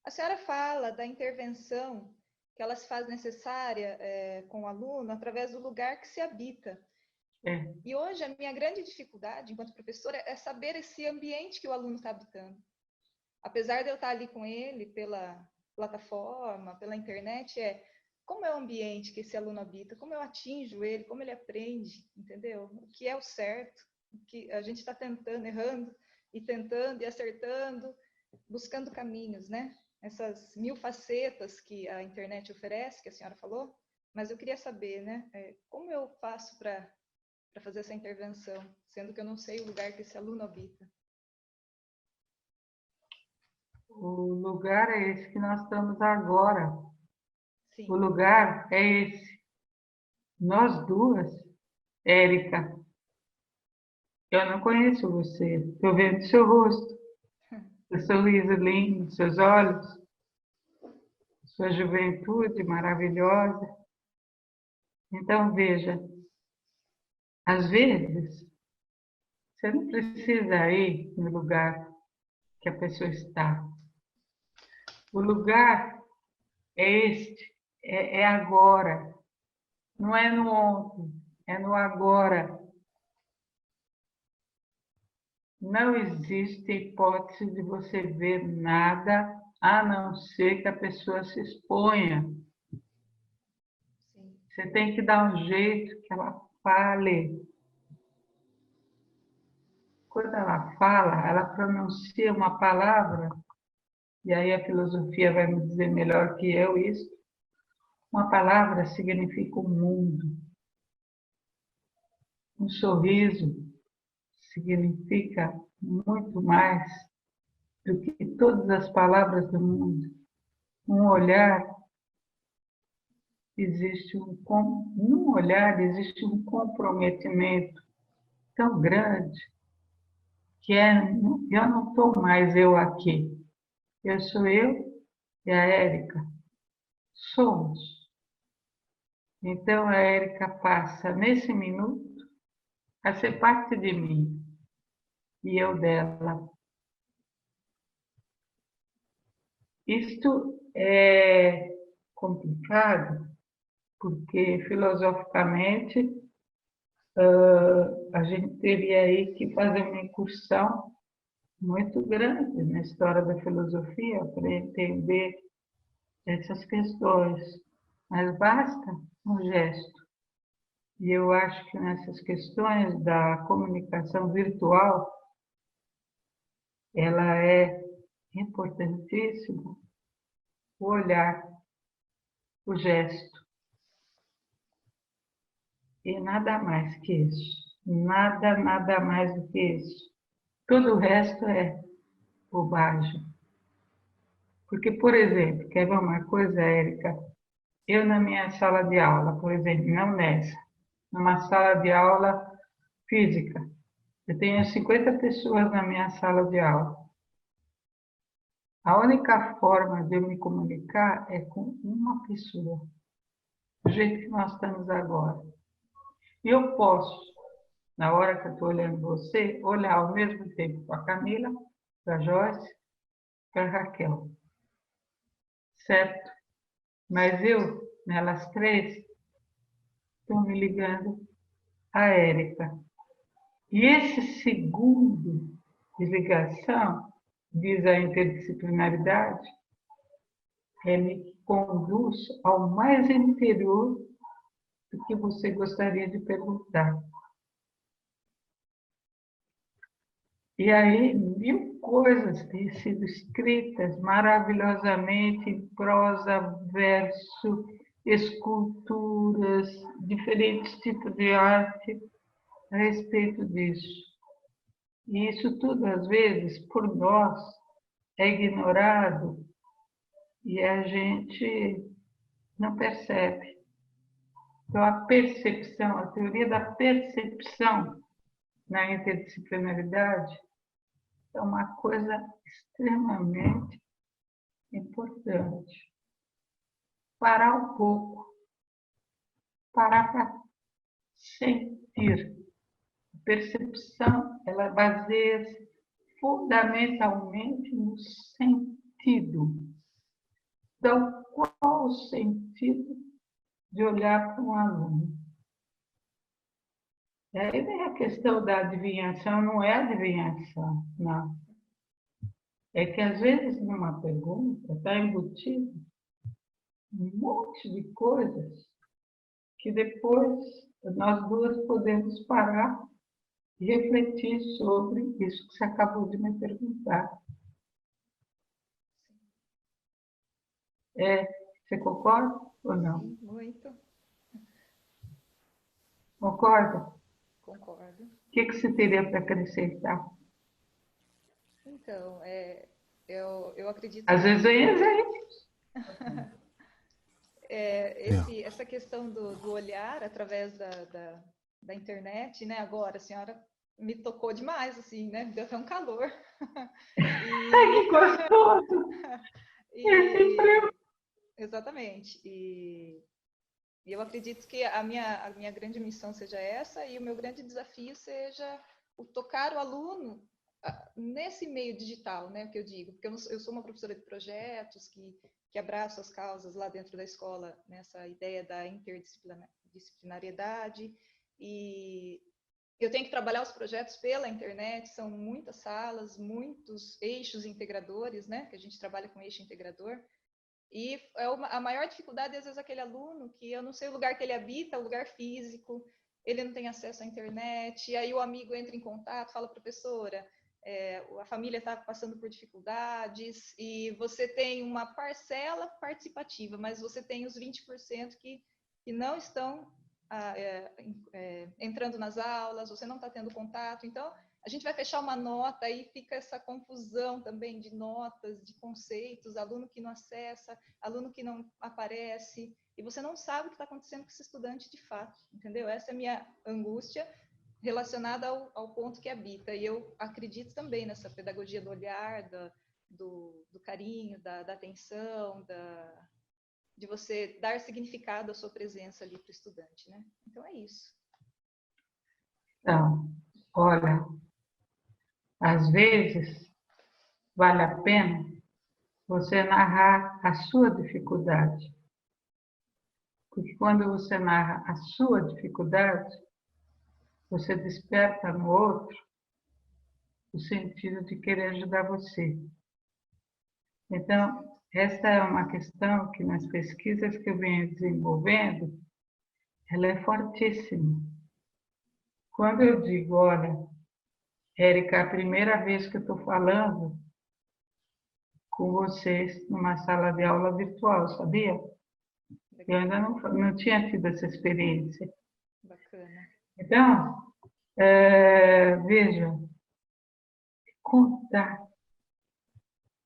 A senhora fala da intervenção que ela se faz necessária com o aluno através do lugar que se habita. É. E hoje a minha grande dificuldade, enquanto professora, é saber esse ambiente que o aluno está habitando. Apesar de eu estar ali com ele pela plataforma, pela internet, como é o ambiente que esse aluno habita, como eu atinjo ele, como ele aprende, entendeu? O que é o certo, o que a gente está tentando, errando, e tentando e acertando, buscando caminhos, né? Essas 1000 facetas que a internet oferece, que a senhora falou, mas eu queria saber, né? Como eu faço para fazer essa intervenção, sendo que eu não sei o lugar que esse aluno habita? O lugar é esse que nós estamos agora. Sim. O lugar é esse. Nós duas, Érica, eu não conheço você. Estou vendo seu rosto, seu sorriso lindo, seus olhos, sua juventude maravilhosa. Então, veja, às vezes, você não precisa ir no lugar que a pessoa está. O lugar é este, é agora. Não é no ontem, é no agora. Não existe hipótese de você ver nada a não ser que a pessoa se exponha. Sim. Você tem que dar um jeito que ela fale. Quando ela fala, ela pronuncia uma palavra, e aí a filosofia vai me dizer melhor que eu isso. Uma palavra significa um mundo. Um sorriso significa muito mais do que todas as palavras do mundo. Um olhar num olhar existe um comprometimento tão grande que eu não estou mais eu aqui. Eu sou eu e a Érica. Somos. Então a Érica passa nesse minuto a ser parte de mim e eu dela. Isto é complicado porque filosoficamente a gente teria aí que fazer uma incursão muito grande na história da filosofia para entender essas questões. Mas basta um gesto. E eu acho que nessas questões da comunicação virtual, ela é importantíssima, o olhar, o gesto. E nada mais que isso. Nada, nada mais do que isso. Todo o resto é bobagem. Porque, por exemplo, quer ver uma coisa, Érica? Eu, na minha sala de aula, por exemplo, não nessa, numa sala de aula física, eu tenho 50 pessoas na minha sala de aula. A única forma de eu me comunicar é com uma pessoa, do jeito que nós estamos agora. E eu posso, na hora que eu estou olhando você, olhar ao mesmo tempo para a Camila, para a Joyce, para a Raquel. Certo? Mas eu, nelas três, estou me ligando à Érica. E esse segundo de ligação, diz a interdisciplinaridade, me conduz ao mais interior do que você gostaria de perguntar. E aí, 1000 coisas têm sido escritas maravilhosamente em prosa, verso, esculturas, diferentes tipos de arte a respeito disso. E isso tudo, às vezes, por nós, é ignorado e a gente não percebe. Então, a percepção, a teoria da percepção na interdisciplinaridade é uma coisa extremamente importante. Parar um pouco, parar para sentir. A percepção, ela baseia-se fundamentalmente no sentido. Então, qual o sentido de olhar para um aluno? Aí vem a questão da adivinhação, não é adivinhação, não. É que, às vezes, numa pergunta, está embutido um monte de coisas que depois nós duas podemos parar e refletir sobre isso que você acabou de me perguntar. Você concorda ou não? Sim, muito. Concorda? Concordo. O que você teria para acrescentar? Então, eu acredito Às que vezes vem exemplos. essa questão do olhar através da internet, né? Agora, a senhora me tocou demais, assim, né? Deu até um calor. Ai, que gostoso! Exatamente. E eu acredito que a minha grande missão seja essa e o meu grande desafio seja o tocar o aluno nesse meio digital, né, que eu digo, porque eu sou uma professora de projetos que abraço as causas lá dentro da escola, nessa ideia da interdisciplinariedade, e eu tenho que trabalhar os projetos pela internet, são muitas salas, muitos eixos integradores, né, que a gente trabalha com eixo integrador, e a maior dificuldade, às vezes, aquele aluno que eu não sei o lugar que ele habita, o lugar físico, ele não tem acesso à internet, e aí o amigo entra em contato, fala, professora, a família está passando por dificuldades, e você tem uma parcela participativa, mas você tem os 20% que não estão entrando nas aulas, você não está tendo contato, então a gente vai fechar uma nota e fica essa confusão também de notas, de conceitos, aluno que não acessa, aluno que não aparece, e você não sabe o que está acontecendo com esse estudante de fato, entendeu? Essa é a minha angústia relacionada ao ponto que habita. E eu acredito também nessa pedagogia do olhar, do carinho, da atenção, de você dar significado à sua presença ali para o estudante, né? Então é isso. Então, olha, às vezes vale a pena você narrar a sua dificuldade. Porque quando você narra a sua dificuldade, você desperta no outro o sentido de querer ajudar você. Então, essa é uma questão que nas pesquisas que eu venho desenvolvendo, ela é fortíssima. Quando eu digo, olha, Érica, a primeira vez que eu estou falando com vocês numa sala de aula virtual, sabia? Eu ainda não tinha tido essa experiência. Bacana. Então, veja, contar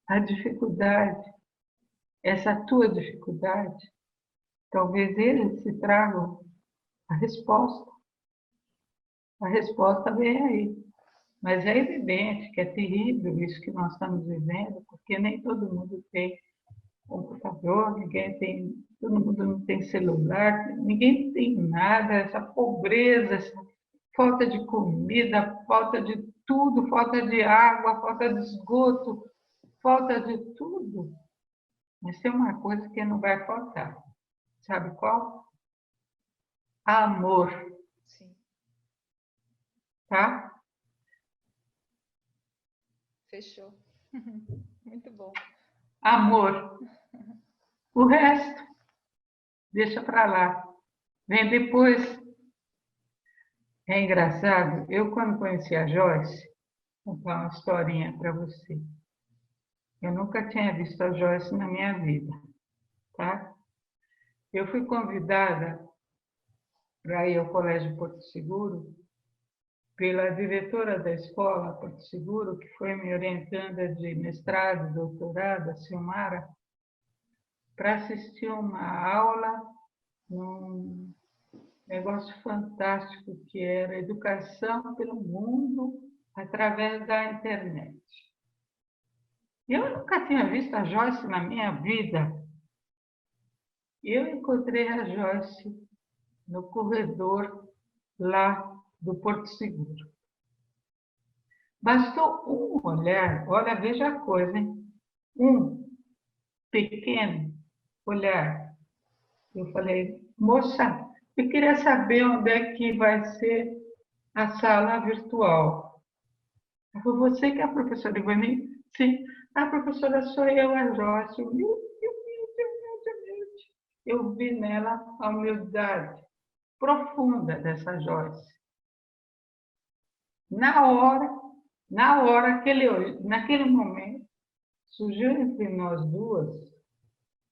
a dificuldade, essa tua dificuldade, talvez eles se tragam a resposta. A resposta vem aí. Mas é evidente que é terrível isso que nós estamos vivendo, porque nem todo mundo tem computador, todo mundo não tem celular, ninguém tem nada, essa pobreza, essa falta de comida, falta de tudo, falta de água, falta de esgoto, falta de tudo. Mas tem uma coisa que não vai faltar. Sabe qual? Amor. Sim. Tá? Fechou. Muito bom. Amor. O resto, deixa para lá. Vem depois. É engraçado, eu quando conheci a Joyce, vou contar uma historinha para você. Eu nunca tinha visto a Joyce na minha vida, tá? Eu fui convidada para ir ao Colégio Porto Seguro pela diretora da escola Porto Seguro, que foi me orientanda de mestrado e doutorado, a Silmara, para assistir uma aula negócio fantástico que era educação pelo mundo através da internet. Eu nunca tinha visto a Joyce na minha vida. Eu encontrei a Joyce no corredor lá do Porto Seguro. Bastou um olhar, olha, veja a coisa, hein? Um pequeno olhar. Eu falei, moça, eu queria saber onde é que vai ser a sala virtual. Ela falou, você que é a professora Ivani? Sim. A professora sou eu, a Joyce. Eu vi nela a humildade profunda dessa Joyce. Na hora, naquele momento, surgiu entre nós duas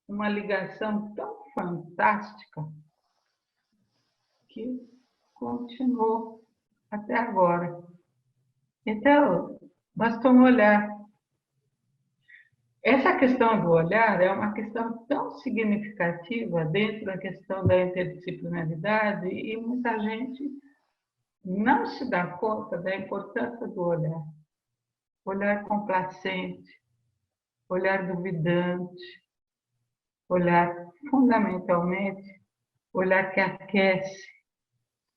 uma ligação tão fantástica que continuou até agora. Então, bastou um olhar. Essa questão do olhar é uma questão tão significativa dentro da questão da interdisciplinaridade e muita gente não se dá conta da importância do olhar. Olhar complacente, olhar duvidante, olhar fundamentalmente, olhar que aquece,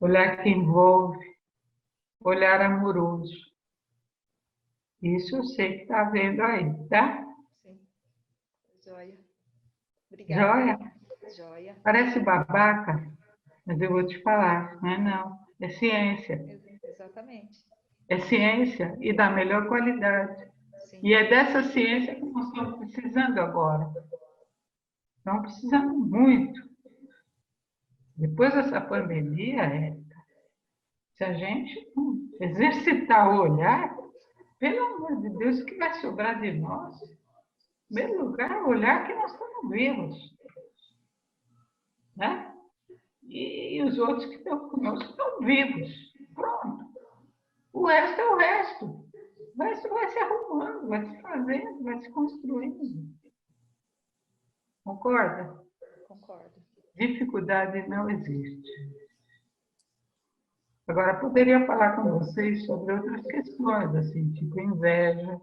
olhar que envolve, olhar amoroso. Isso eu sei que está vendo aí, tá? Sim. Joia. Obrigada. Joia? Joia. Parece babaca, mas eu vou te falar, não é não. É ciência. Exatamente. É ciência e da melhor qualidade. Sim. E é dessa ciência que nós estamos precisando agora. Estamos precisando muito. Depois dessa pandemia, se a gente não exercitar o olhar, pelo amor de Deus, o que vai sobrar de nós? Em primeiro lugar, o olhar que nós estamos vivos. Né? E os outros que estão conosco estão vivos. Pronto. O resto é o resto. O resto vai se arrumando, vai se fazendo, vai se construindo. Concorda? Concordo. Dificuldade não existe. Agora, poderia falar com vocês sobre outras questões, assim, tipo inveja,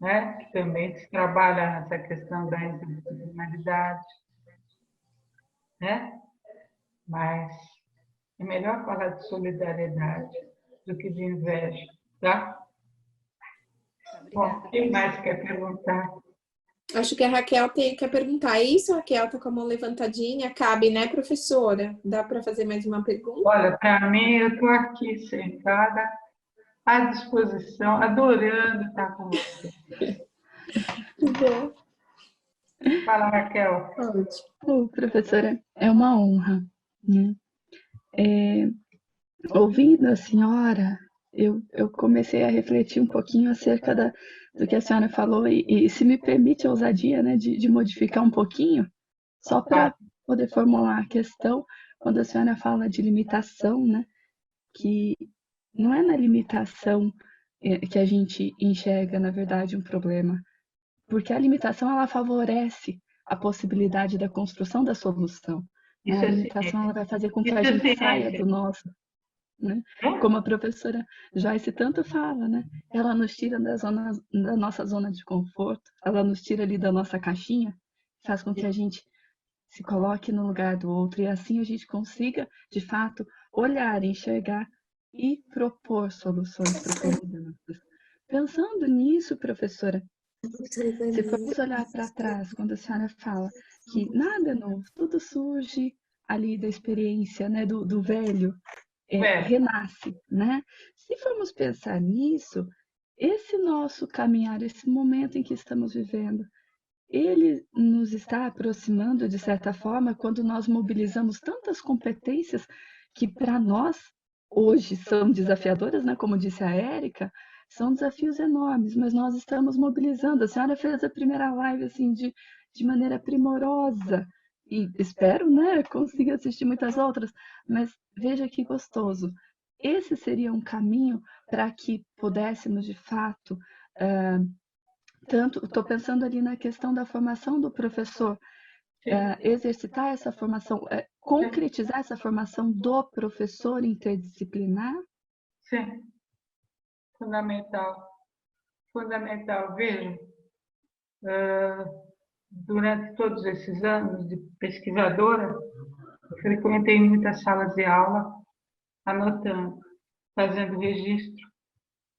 né? Que também se trabalha nessa questão da interdisciplinaridade, né? Mas é melhor falar de solidariedade do que de inveja, tá? Bom, quem mais quer perguntar? Acho que a Raquel quer perguntar isso. A Raquel está com a mão levantadinha. Cabe, né, professora? Dá para fazer mais uma pergunta? Olha, para mim, eu estou aqui sentada, à disposição, adorando estar com você. Muito bom. Fala, Raquel. Oh, professora, é uma honra. Né? Ouvindo a senhora, eu comecei a refletir um pouquinho acerca do que a senhora falou e se me permite a ousadia, né, de modificar um pouquinho, só para poder formular a questão, quando a senhora fala de limitação, né, que não é na limitação que a gente enxerga, na verdade, um problema, porque a limitação ela favorece a possibilidade da construção da solução. Né? A limitação ela vai fazer com que a gente saia do nosso. Né? Como a professora Joyce tanto fala, né? Ela nos tira da nossa zona de conforto, ela nos tira ali da nossa caixinha, faz com que a gente se coloque no lugar do outro e assim a gente consiga, de fato, olhar, enxergar e propor soluções para problemas. Pensando nisso, professora, se formos olhar para trás, quando a senhora fala que nada é novo, tudo surge ali da experiência, né, do velho, renasce, né? Se formos pensar nisso, esse nosso caminhar, esse momento em que estamos vivendo, ele nos está aproximando, de certa forma, quando nós mobilizamos tantas competências que, para nós, hoje são desafiadoras, né? Como disse a Érica, são desafios enormes, mas nós estamos mobilizando. A senhora fez a primeira live assim, de maneira primorosa, e espero, né, consiga assistir muitas outras, mas veja que gostoso. Esse seria um caminho para que pudéssemos, de fato, tanto, estou pensando ali na questão da formação do professor, exercitar essa formação, concretizar essa formação do professor interdisciplinar? Sim, fundamental. Fundamental. Veja, durante todos esses anos de pesquisadora, eu frequentei muitas salas de aula, anotando, fazendo registro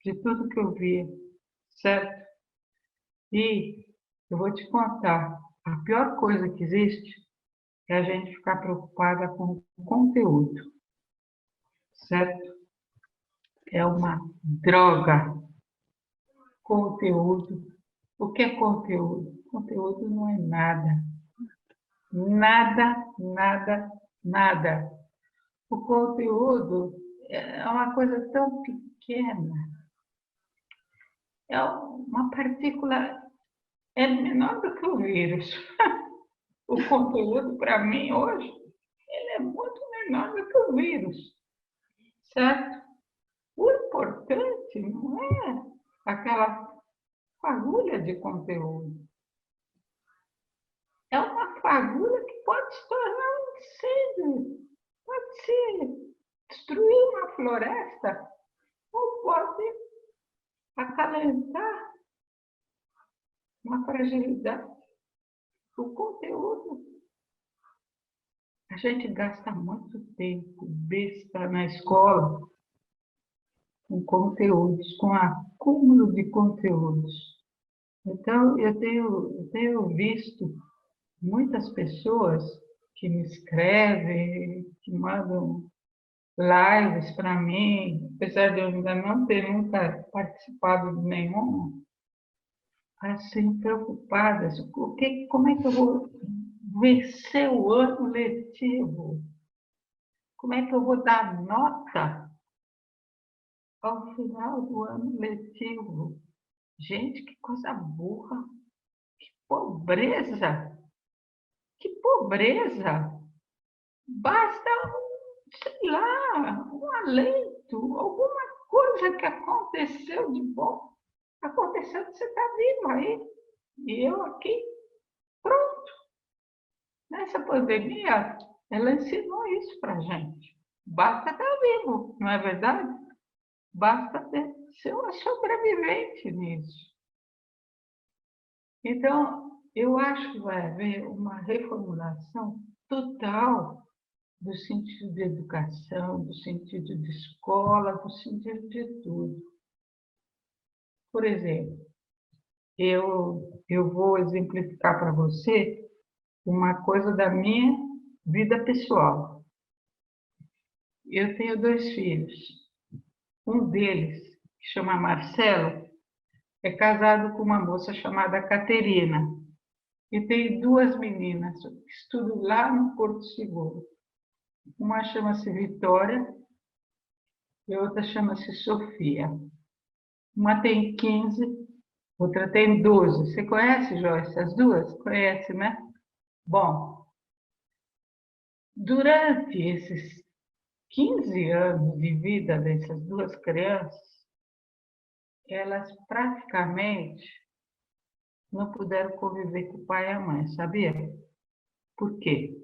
de tudo que eu via, certo? E eu vou te contar, a pior coisa que existe é a gente ficar preocupada com o conteúdo, certo? É uma droga. Conteúdo. O que é conteúdo? Conteúdo não é nada. Nada, nada, nada. O conteúdo é uma coisa tão pequena. É uma partícula, é menor do que o vírus. O conteúdo, para mim, hoje, ele é muito menor do que o vírus. Certo? O importante não é aquela fagulha de conteúdo. É uma fagulha que pode se tornar um incêndio, pode se destruir uma floresta, ou pode acalentar uma fragilidade. O conteúdo, a gente gasta muito tempo besta na escola com conteúdos, com acúmulo de conteúdos. Então, eu tenho visto muitas pessoas que me escrevem, que mandam lives para mim, apesar de eu ainda não ter nunca participado de nenhuma, assim, preocupadas. Como é que eu vou vencer o ano letivo? Como é que eu vou dar nota ao final do ano letivo? Gente, que coisa burra! Que pobreza! Que pobreza! Basta, sei lá, um alento, alguma coisa que aconteceu de bom. Aconteceu que você está vivo aí. E eu aqui, pronto. Nessa pandemia, ela ensinou isso para a gente. Basta estar vivo, não é verdade? Basta ser uma sobrevivente nisso. Então, eu acho que vai haver uma reformulação total do sentido de educação, do sentido de escola, do sentido de tudo. Por exemplo, eu vou exemplificar para você uma coisa da minha vida pessoal. Eu tenho 2 filhos. Um deles, que chama Marcelo, é casado com uma moça chamada Caterina. E tem 2 meninas que estudam lá no Porto Seguro. Uma chama-se Vitória e a outra chama-se Sofia. Uma tem 15, outra tem 12. Você conhece, Joyce, as duas? Conhece, né? Bom, durante esses 15 anos de vida dessas 2 crianças, elas praticamente não puderam conviver com o pai e a mãe, sabia? Por quê?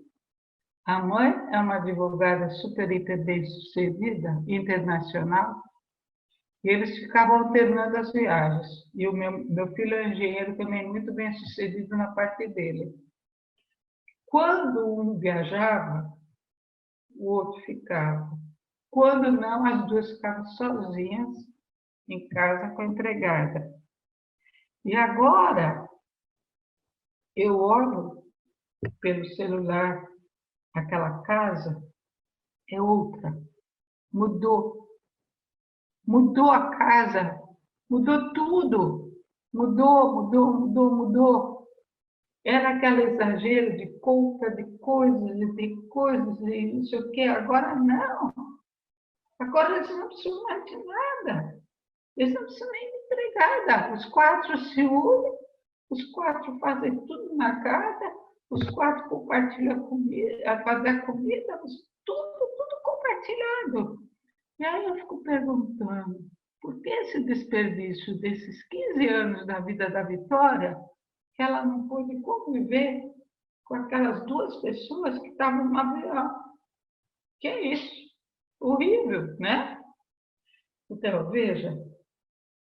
A mãe é uma advogada super bem-sucedida, internacional, e eles ficavam alternando as viagens. E o meu filho é engenheiro também muito bem-sucedido na parte dele. Quando um viajava, o outro ficava. Quando não, as 2 ficavam sozinhas em casa com a empregada. E agora, eu olho pelo celular, aquela casa é outra. Mudou. Mudou a casa. Mudou tudo. Mudou. Era aquele exagero de compra de coisas, e não sei o quê. Agora não. Agora eles não precisam mais de nada. Eles não precisam nem de empregada. Os 4 se unem, os 4 fazem tudo na casa, os 4 compartilham comida, fazem comida, tudo compartilhado. E aí eu fico perguntando, por que esse desperdício desses 15 anos da vida da Vitória, que ela não pôde conviver com aquelas duas pessoas que estavam no avião. Que é isso? Horrível, né? Então, veja,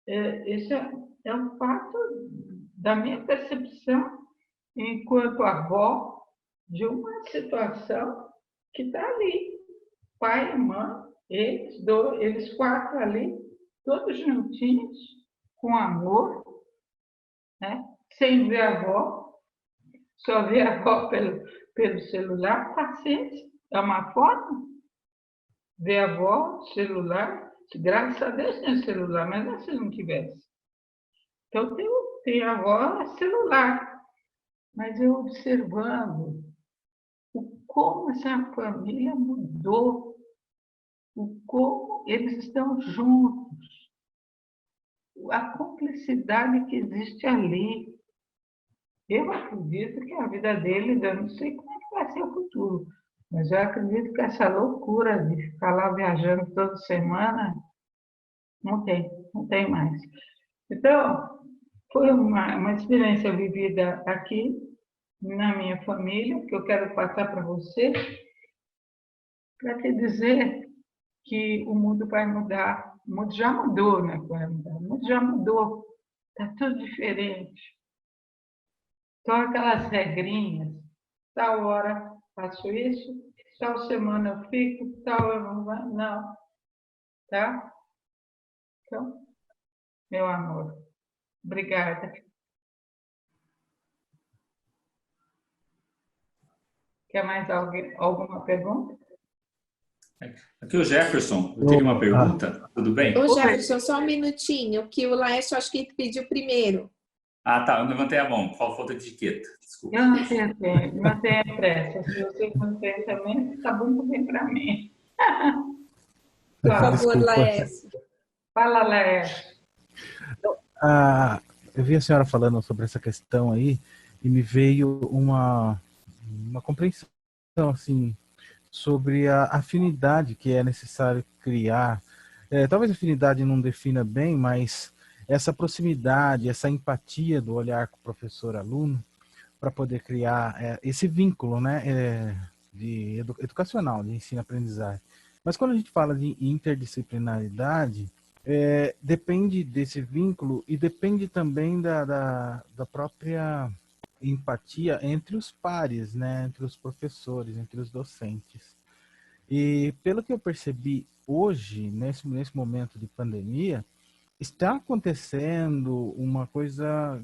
esse é um fato da minha percepção enquanto avó de uma situação que está ali. Pai e mãe, eles quatro ali, todos juntinhos, com amor, né? Sem ver a avó, só ver a avó pelo celular, paciência. É uma forma. Ver a avó, celular, graças a Deus tem celular, mas não se não tivesse. Então tem a avó celular, mas eu observando como essa família mudou, o como eles estão juntos, a cumplicidade que existe ali. Eu acredito que a vida deles, eu não sei como é que vai ser o futuro, mas eu acredito que essa loucura de ficar lá viajando toda semana, não tem mais. Então, foi uma experiência vivida aqui, na minha família, que eu quero passar para você, para te dizer que o mundo vai mudar. O mundo já mudou, né? O mundo já mudou. Está tudo diferente. Então, aquelas regrinhas, tal hora faço isso, tal semana eu fico, tal eu não vou, não. Tá? Então, meu amor, obrigada. Quer mais alguma pergunta? Aqui o Jefferson, eu teria uma pergunta, tudo bem? Ô, Jefferson, só um minutinho, que o Laércio acho que pediu primeiro. Ah, tá, eu levantei a mão, falta de etiqueta, desculpa. Eu não tenho pressa. Se você não tem também, está bom também para mim. Por favor, Desculpa. Laércio. Fala, Laércio. Eu vi a senhora falando sobre essa questão aí e me veio uma compreensão assim, sobre a afinidade que é necessário criar. Talvez a afinidade não defina bem, mas essa proximidade, essa empatia do olhar com o professor-aluno para poder criar esse vínculo, né, educacional, de ensino-aprendizagem. Mas quando a gente fala de interdisciplinaridade, depende desse vínculo e depende também da própria empatia entre os pares, né, entre os professores, entre os docentes. E pelo que eu percebi hoje, nesse momento de pandemia, está acontecendo uma coisa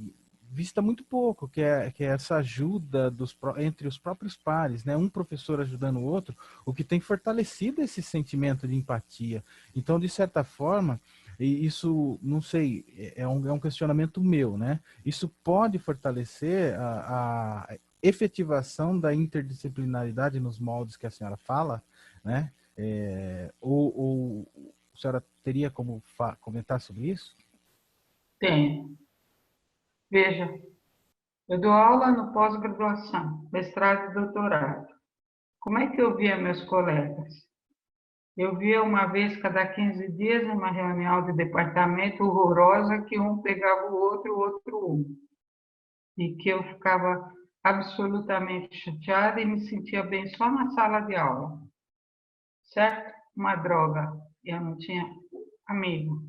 vista muito pouco, que é essa ajuda entre os próprios pares, né? Um professor ajudando o outro, o que tem fortalecido esse sentimento de empatia. Então, de certa forma, e isso, não sei, é um questionamento meu, né? Isso pode fortalecer a efetivação da interdisciplinaridade nos moldes que a senhora fala, né? Ou a senhora teria como comentar sobre isso? Tem. Veja, eu dou aula no pós-graduação, mestrado e doutorado. Como é que eu via meus colegas? Eu via uma vez cada 15 dias uma reunião de departamento horrorosa que um pegava o outro um. E que eu ficava absolutamente chateada e me sentia bem só na sala de aula. Certo? Uma droga. Eu não tinha amigo.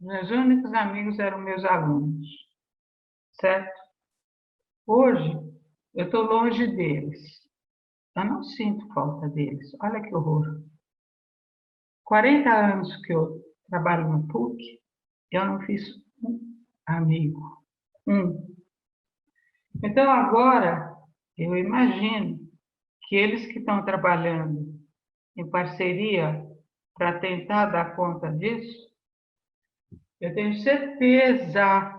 Meus únicos amigos eram meus alunos. Certo? Hoje, eu estou longe deles. Eu não sinto falta deles. Olha que horror. 40 anos que eu trabalho na PUC, eu não fiz um amigo. Então, agora, eu imagino que eles que estão trabalhando em parceria para tentar dar conta disso, eu tenho certeza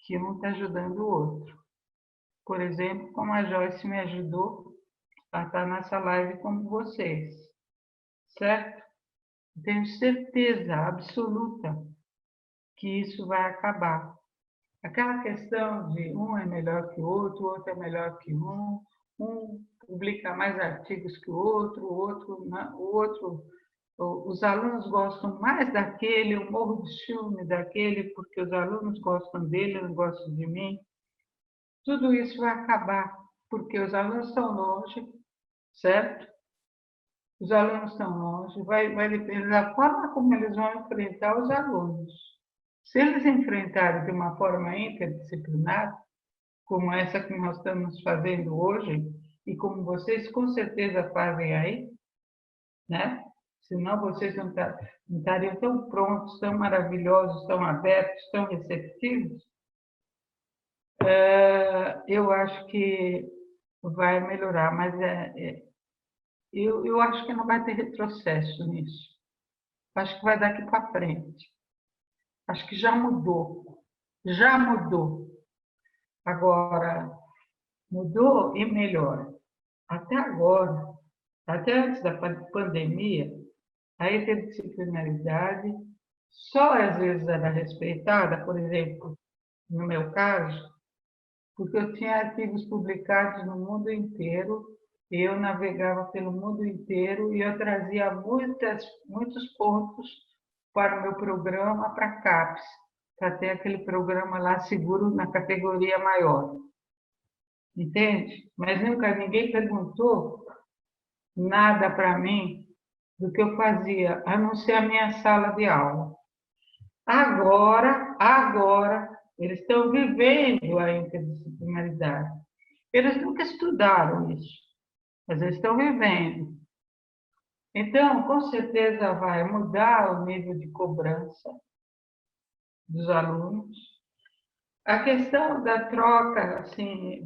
que um está ajudando o outro. Por exemplo, como a Joyce me ajudou a estar nessa live com vocês. Certo? Eu tenho certeza absoluta que isso vai acabar. Aquela questão de um é melhor que o outro é melhor que um publica mais artigos que o outro, os alunos gostam mais daquele, eu morro de ciúme daquele, porque os alunos gostam dele, não gostam de mim. Tudo isso vai acabar, porque os alunos estão longe, certo? Os alunos estão longe, vai depender da forma como eles vão enfrentar os alunos. Se eles enfrentarem de uma forma interdisciplinar, como essa que nós estamos fazendo hoje, e como vocês com certeza fazem aí, né? Senão vocês não estariam tão prontos, tão maravilhosos, tão abertos, tão receptivos. Eu acho que vai melhorar, mas eu acho que não vai ter retrocesso nisso. Acho que vai daqui para frente. Acho que já mudou. Já mudou. Agora, mudou e melhora. Até agora, até antes da pandemia, a interdisciplinaridade só às vezes era respeitada, por exemplo, no meu caso, porque eu tinha artigos publicados no mundo inteiro, eu navegava pelo mundo inteiro e eu trazia muitos pontos para o meu programa, para a CAPES, para ter aquele programa lá seguro na categoria maior. Entende? Mas nunca ninguém perguntou nada para mim do que eu fazia, a não ser a minha sala de aula. Agora, eles estão vivendo a interdisciplinaridade. Eles nunca estudaram isso, mas eles estão vivendo. Então, com certeza vai mudar o nível de cobrança dos alunos. A questão da troca, assim,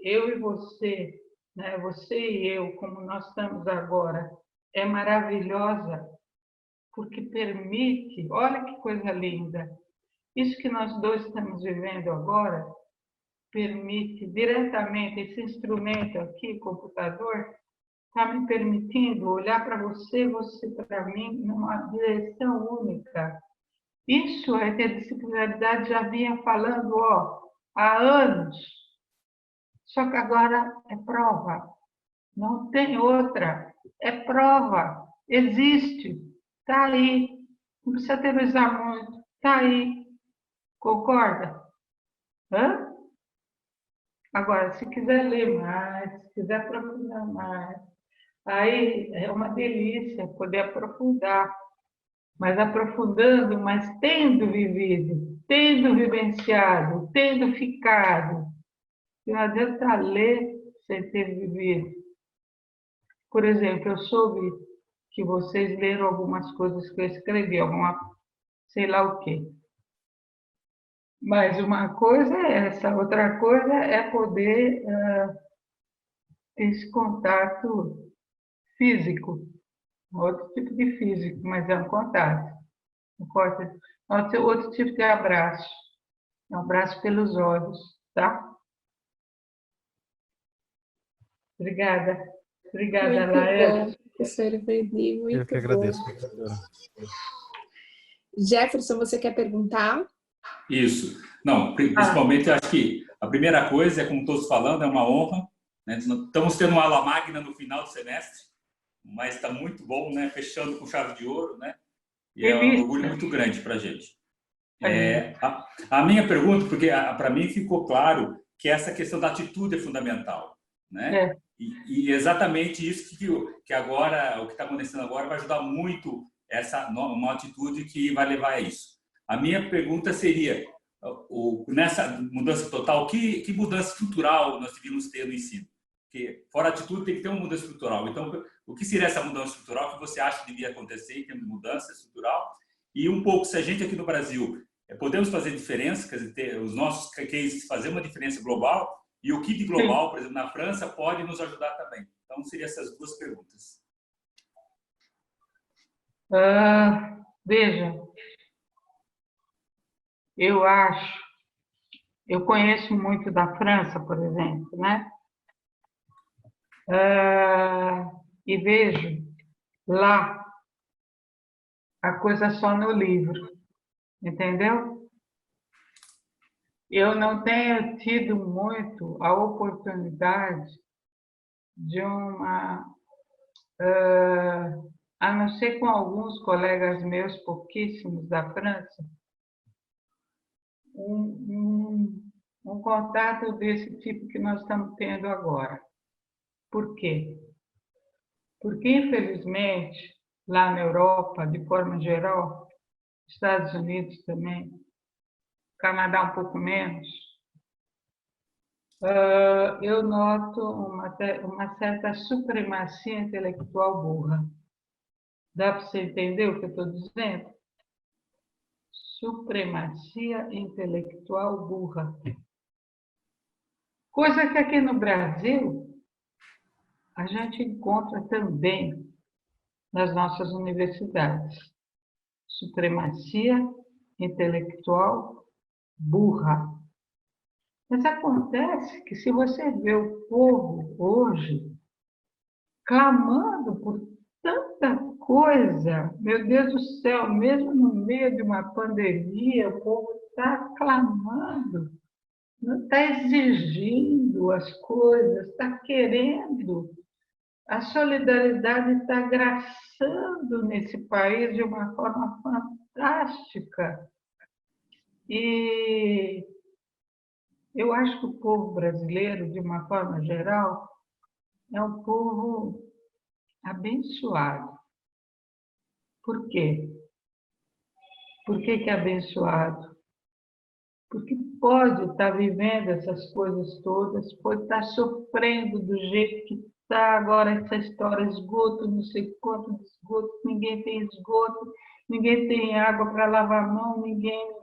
eu e você, né, você e eu, como nós estamos agora, é maravilhosa, porque permite, olha que coisa linda, isso que nós dois estamos vivendo agora, permite diretamente, esse instrumento aqui, computador, está me permitindo olhar para você, você para mim, numa direção única. Isso a interdisciplinaridade já vinha falando há anos, só que agora é prova, não tem outra, é prova, existe, está aí, não precisa teorizar muito, está aí, concorda? Hã? Agora, se quiser ler mais, se quiser aprofundar mais, aí é uma delícia poder aprofundar, mas aprofundando, mas tendo vivido, tendo vivenciado, tendo ficado. Não adianta ler sem ter vivido. Por exemplo, eu soube que vocês leram algumas coisas que eu escrevi, alguma, sei lá o quê. Mas uma coisa é essa, outra coisa é poder ter esse contato físico, outro tipo de físico, mas é um contato. Outro tipo de abraço, é um abraço pelos olhos, tá? Obrigada. Obrigada, Muito Laerte. bom, professora Verdi, muito Eu que bom. agradeço, professora. Jefferson, você quer perguntar? Isso. Não, principalmente, eu acho que a primeira coisa é, como todos falando, é uma honra. Né? Estamos tendo uma aula magna no final do semestre, mas está muito bom, né? Fechando com chave de ouro, né? E é um orgulho muito grande para a gente. A minha pergunta, porque para mim ficou claro que essa questão da atitude é fundamental, né? E exatamente isso que agora, o que está acontecendo agora, vai ajudar muito uma atitude que vai levar a isso. A minha pergunta seria, nessa mudança total, que mudança estrutural nós devíamos ter no ensino? Porque fora a atitude tem que ter uma mudança estrutural. Então, o que seria essa mudança estrutural que você acha que devia acontecer em termos de mudança estrutural? E um pouco, se a gente aqui no Brasil podemos fazer diferença, quer dizer, ter os nossos cases fazer uma diferença global, e o que de global, por exemplo, na França, pode nos ajudar também. Então, seriam essas duas perguntas. Veja, eu conheço muito da França, por exemplo, né? E vejo lá a coisa só no livro, entendeu? Eu não tenho tido muito a oportunidade de a não ser com alguns colegas meus, pouquíssimos da França, um um contato desse tipo que nós estamos tendo agora. Por quê? Porque, infelizmente, lá na Europa, de forma geral, Estados Unidos também, Canadá um pouco menos, eu noto uma certa supremacia intelectual burra. Dá para você entender o que eu estou dizendo? Supremacia intelectual burra. Coisa que aqui no Brasil a gente encontra também nas nossas universidades. Supremacia intelectual burra. Mas acontece que se você vê o povo hoje clamando por tanta coisa, meu Deus do céu, mesmo no meio de uma pandemia, o povo está clamando, não está exigindo as coisas, está querendo. A solidariedade está graçando nesse país de uma forma fantástica. E eu acho que o povo brasileiro, de uma forma geral, é um povo abençoado. Por quê? Por que é abençoado? Porque pode estar vivendo essas coisas todas, pode estar sofrendo do jeito que está agora essa história, esgoto, não sei quanto de esgoto, ninguém tem esgoto, ninguém tem água para lavar a mão, ninguém.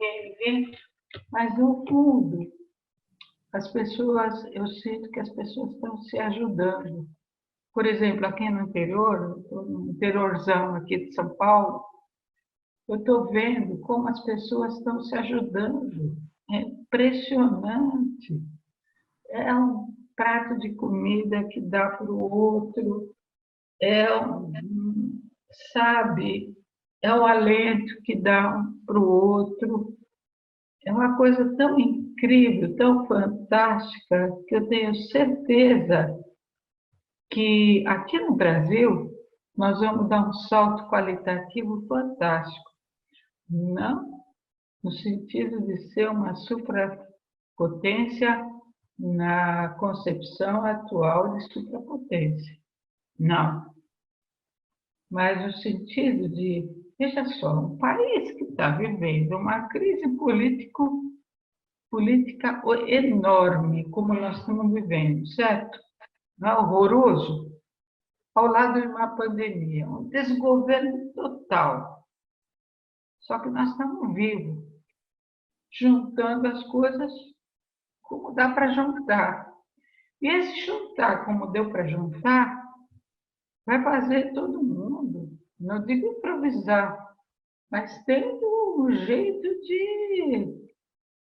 Mas, no fundo, as pessoas, eu sinto que as pessoas estão se ajudando. Por exemplo, aqui no interior, no interiorzão aqui de São Paulo, eu estou vendo como as pessoas estão se ajudando. É impressionante. É um prato de comida que dá para o outro, sabe, é um alento que dá um para o outro. É uma coisa tão incrível, tão fantástica, que eu tenho certeza que aqui no Brasil nós vamos dar um salto qualitativo fantástico. Não no sentido de ser uma suprapotência na concepção atual de suprapotência. Não. Mas no sentido de, veja só, um país que está vivendo uma crise política enorme, como nós estamos vivendo, certo? Não é horroroso? Ao lado de uma pandemia, um desgoverno total. Só que nós estamos vivos, juntando as coisas como dá para juntar. E esse juntar, como deu para juntar, vai fazer todo mundo, não digo improvisar, mas tendo um jeito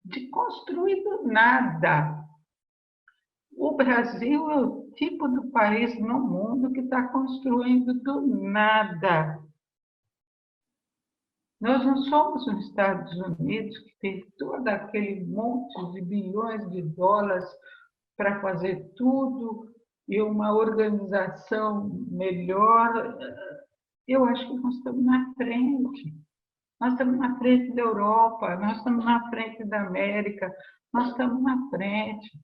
de construir do nada. O Brasil é o tipo do país no mundo que está construindo do nada. Nós não somos os Estados Unidos, que tem todo aquele monte de bilhões de dólares para fazer tudo e uma organização melhor. Eu acho que nós estamos na frente. Nós estamos na frente da Europa, nós estamos na frente da América, nós estamos na frente.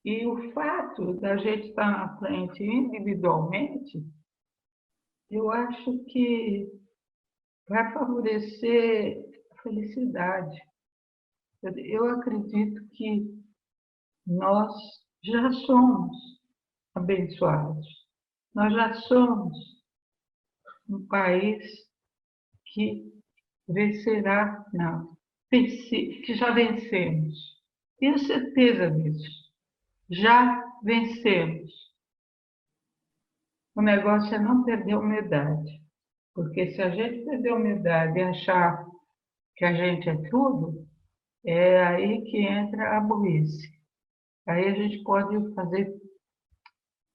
E o fato da gente estar na frente individualmente, eu acho que vai favorecer a felicidade. Eu acredito que nós já somos abençoados. Nós já somos um país que vencerá, não, que já vencemos. Tenho certeza disso. Já vencemos. O negócio é não perder a humildade. Porque se a gente perder a humildade e achar que a gente é tudo, é aí que entra a burrice. Aí a gente pode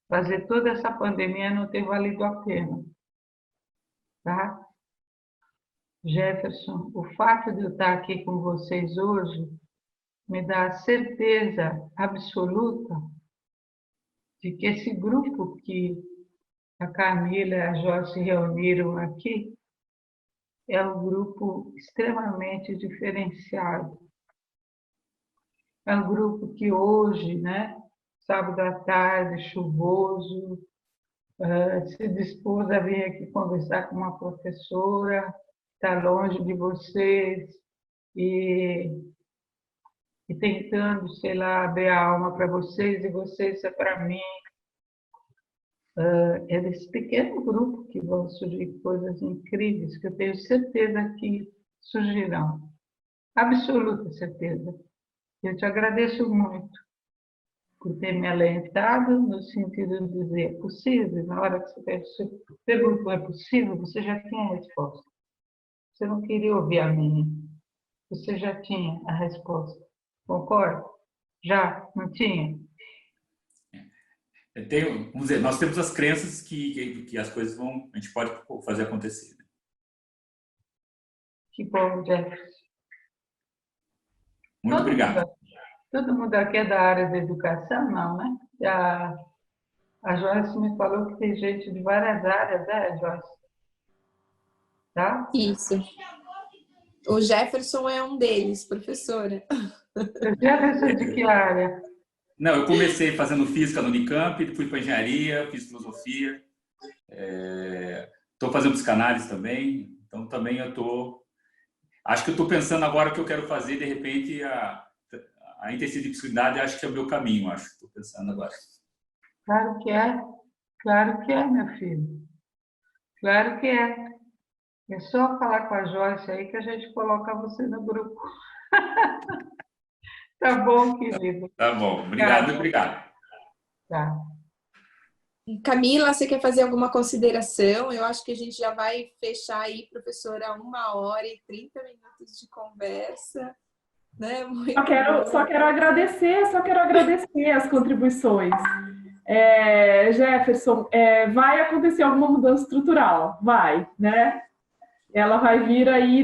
fazer toda essa pandemia não ter valido a pena. Tá? Jefferson, o fato de eu estar aqui com vocês hoje me dá a certeza absoluta de que esse grupo que a Camila e a Jó se reuniram aqui é um grupo extremamente diferenciado. É um grupo que hoje, né, sábado à tarde, chuvoso, se dispôs a vir aqui conversar com uma professora, está longe de vocês, e tentando, sei lá, abrir a alma para vocês e vocês é para mim. É desse pequeno grupo que vão surgir coisas incríveis, que eu tenho certeza que surgirão. Absoluta certeza. Eu te agradeço muito por ter me alentado, no sentido de dizer, é possível, na hora que você perguntou, é possível, você já tinha a resposta. Você não queria ouvir a minha. Você já tinha a resposta. Concorda? Já? Não tinha? Vamos dizer, nós temos as crenças que as coisas a gente pode fazer acontecer. Né? Que bom, Jefferson. Muito obrigado. Todo mundo aqui é da área da educação, não, né? A Joyce me falou que tem gente de várias áreas, né, Joyce? Tá? Isso. O Jefferson é um deles, professora. O Jefferson de que área? Não, eu comecei fazendo física no Unicamp, fui para engenharia, fiz filosofia, estou fazendo psicanálise também, então também acho que eu estou pensando agora o que eu quero fazer, de repente a interdisciplinaridade acho que é o meu caminho, acho que estou pensando agora. Claro que é, meu filho, claro que é. É só falar com a Joyce aí que a gente coloca você no grupo. Tá bom, querido. Tá bom, obrigado. Tá. Camila, você quer fazer alguma consideração? Eu acho que a gente já vai fechar aí, professora, 1h30 de conversa. Né? Só quero agradecer as contribuições. Jefferson, vai acontecer alguma mudança estrutural? Vai, né? Ela vai vir aí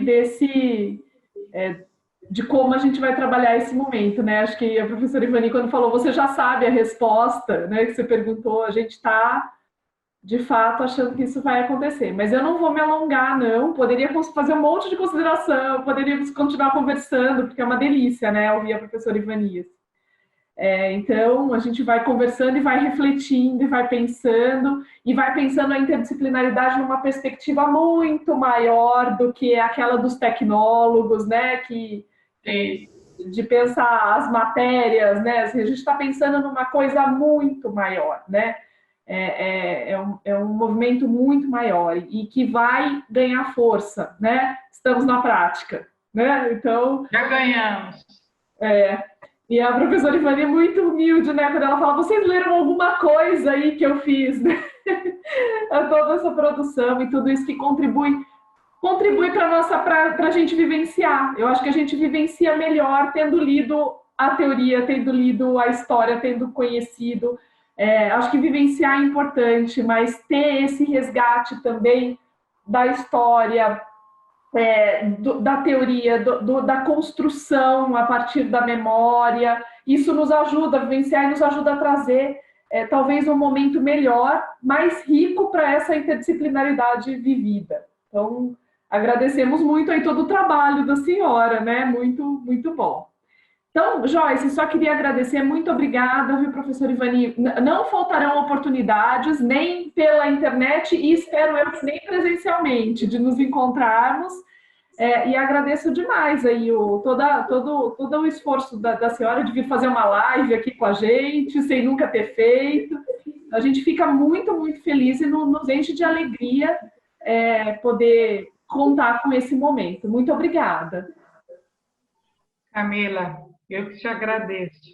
de como a gente vai trabalhar esse momento, né? Acho que a professora Ivani, quando falou, você já sabe a resposta, né? Que você perguntou, a gente está, de fato, achando que isso vai acontecer. Mas eu não vou me alongar, não. Poderia fazer um monte de consideração, poderíamos continuar conversando, porque é uma delícia, né? Ouvir a professora Ivani. Então, a gente vai conversando e vai refletindo e vai pensando a interdisciplinaridade numa perspectiva muito maior do que aquela dos tecnólogos, né? De pensar as matérias, né? A gente está pensando numa coisa muito maior, né? É um movimento muito maior e que vai ganhar força, né? Estamos na prática, né? Então... Já ganhamos. E a professora Ivani é muito humilde, né? Quando ela fala, vocês leram alguma coisa aí que eu fiz, né? Toda essa produção e tudo isso que contribui para a gente vivenciar. Eu acho que a gente vivencia melhor tendo lido a teoria, tendo lido a história, tendo conhecido. Acho que vivenciar é importante, mas ter esse resgate também da história, da teoria, da construção a partir da memória, isso nos ajuda a vivenciar e nos ajuda a trazer talvez um momento melhor, mais rico para essa interdisciplinaridade vivida. Então, agradecemos muito aí todo o trabalho da senhora, né? Muito, muito bom. Então, Joyce, só queria agradecer, muito obrigada, viu, professora Ivani? Não faltarão oportunidades, nem pela internet, e espero eu que nem presencialmente, de nos encontrarmos, e agradeço demais aí todo o esforço da senhora de vir fazer uma live aqui com a gente, sem nunca ter feito. A gente fica muito, muito feliz e nos enche de alegria poder contar com esse momento. Muito obrigada. Camila, eu que te agradeço.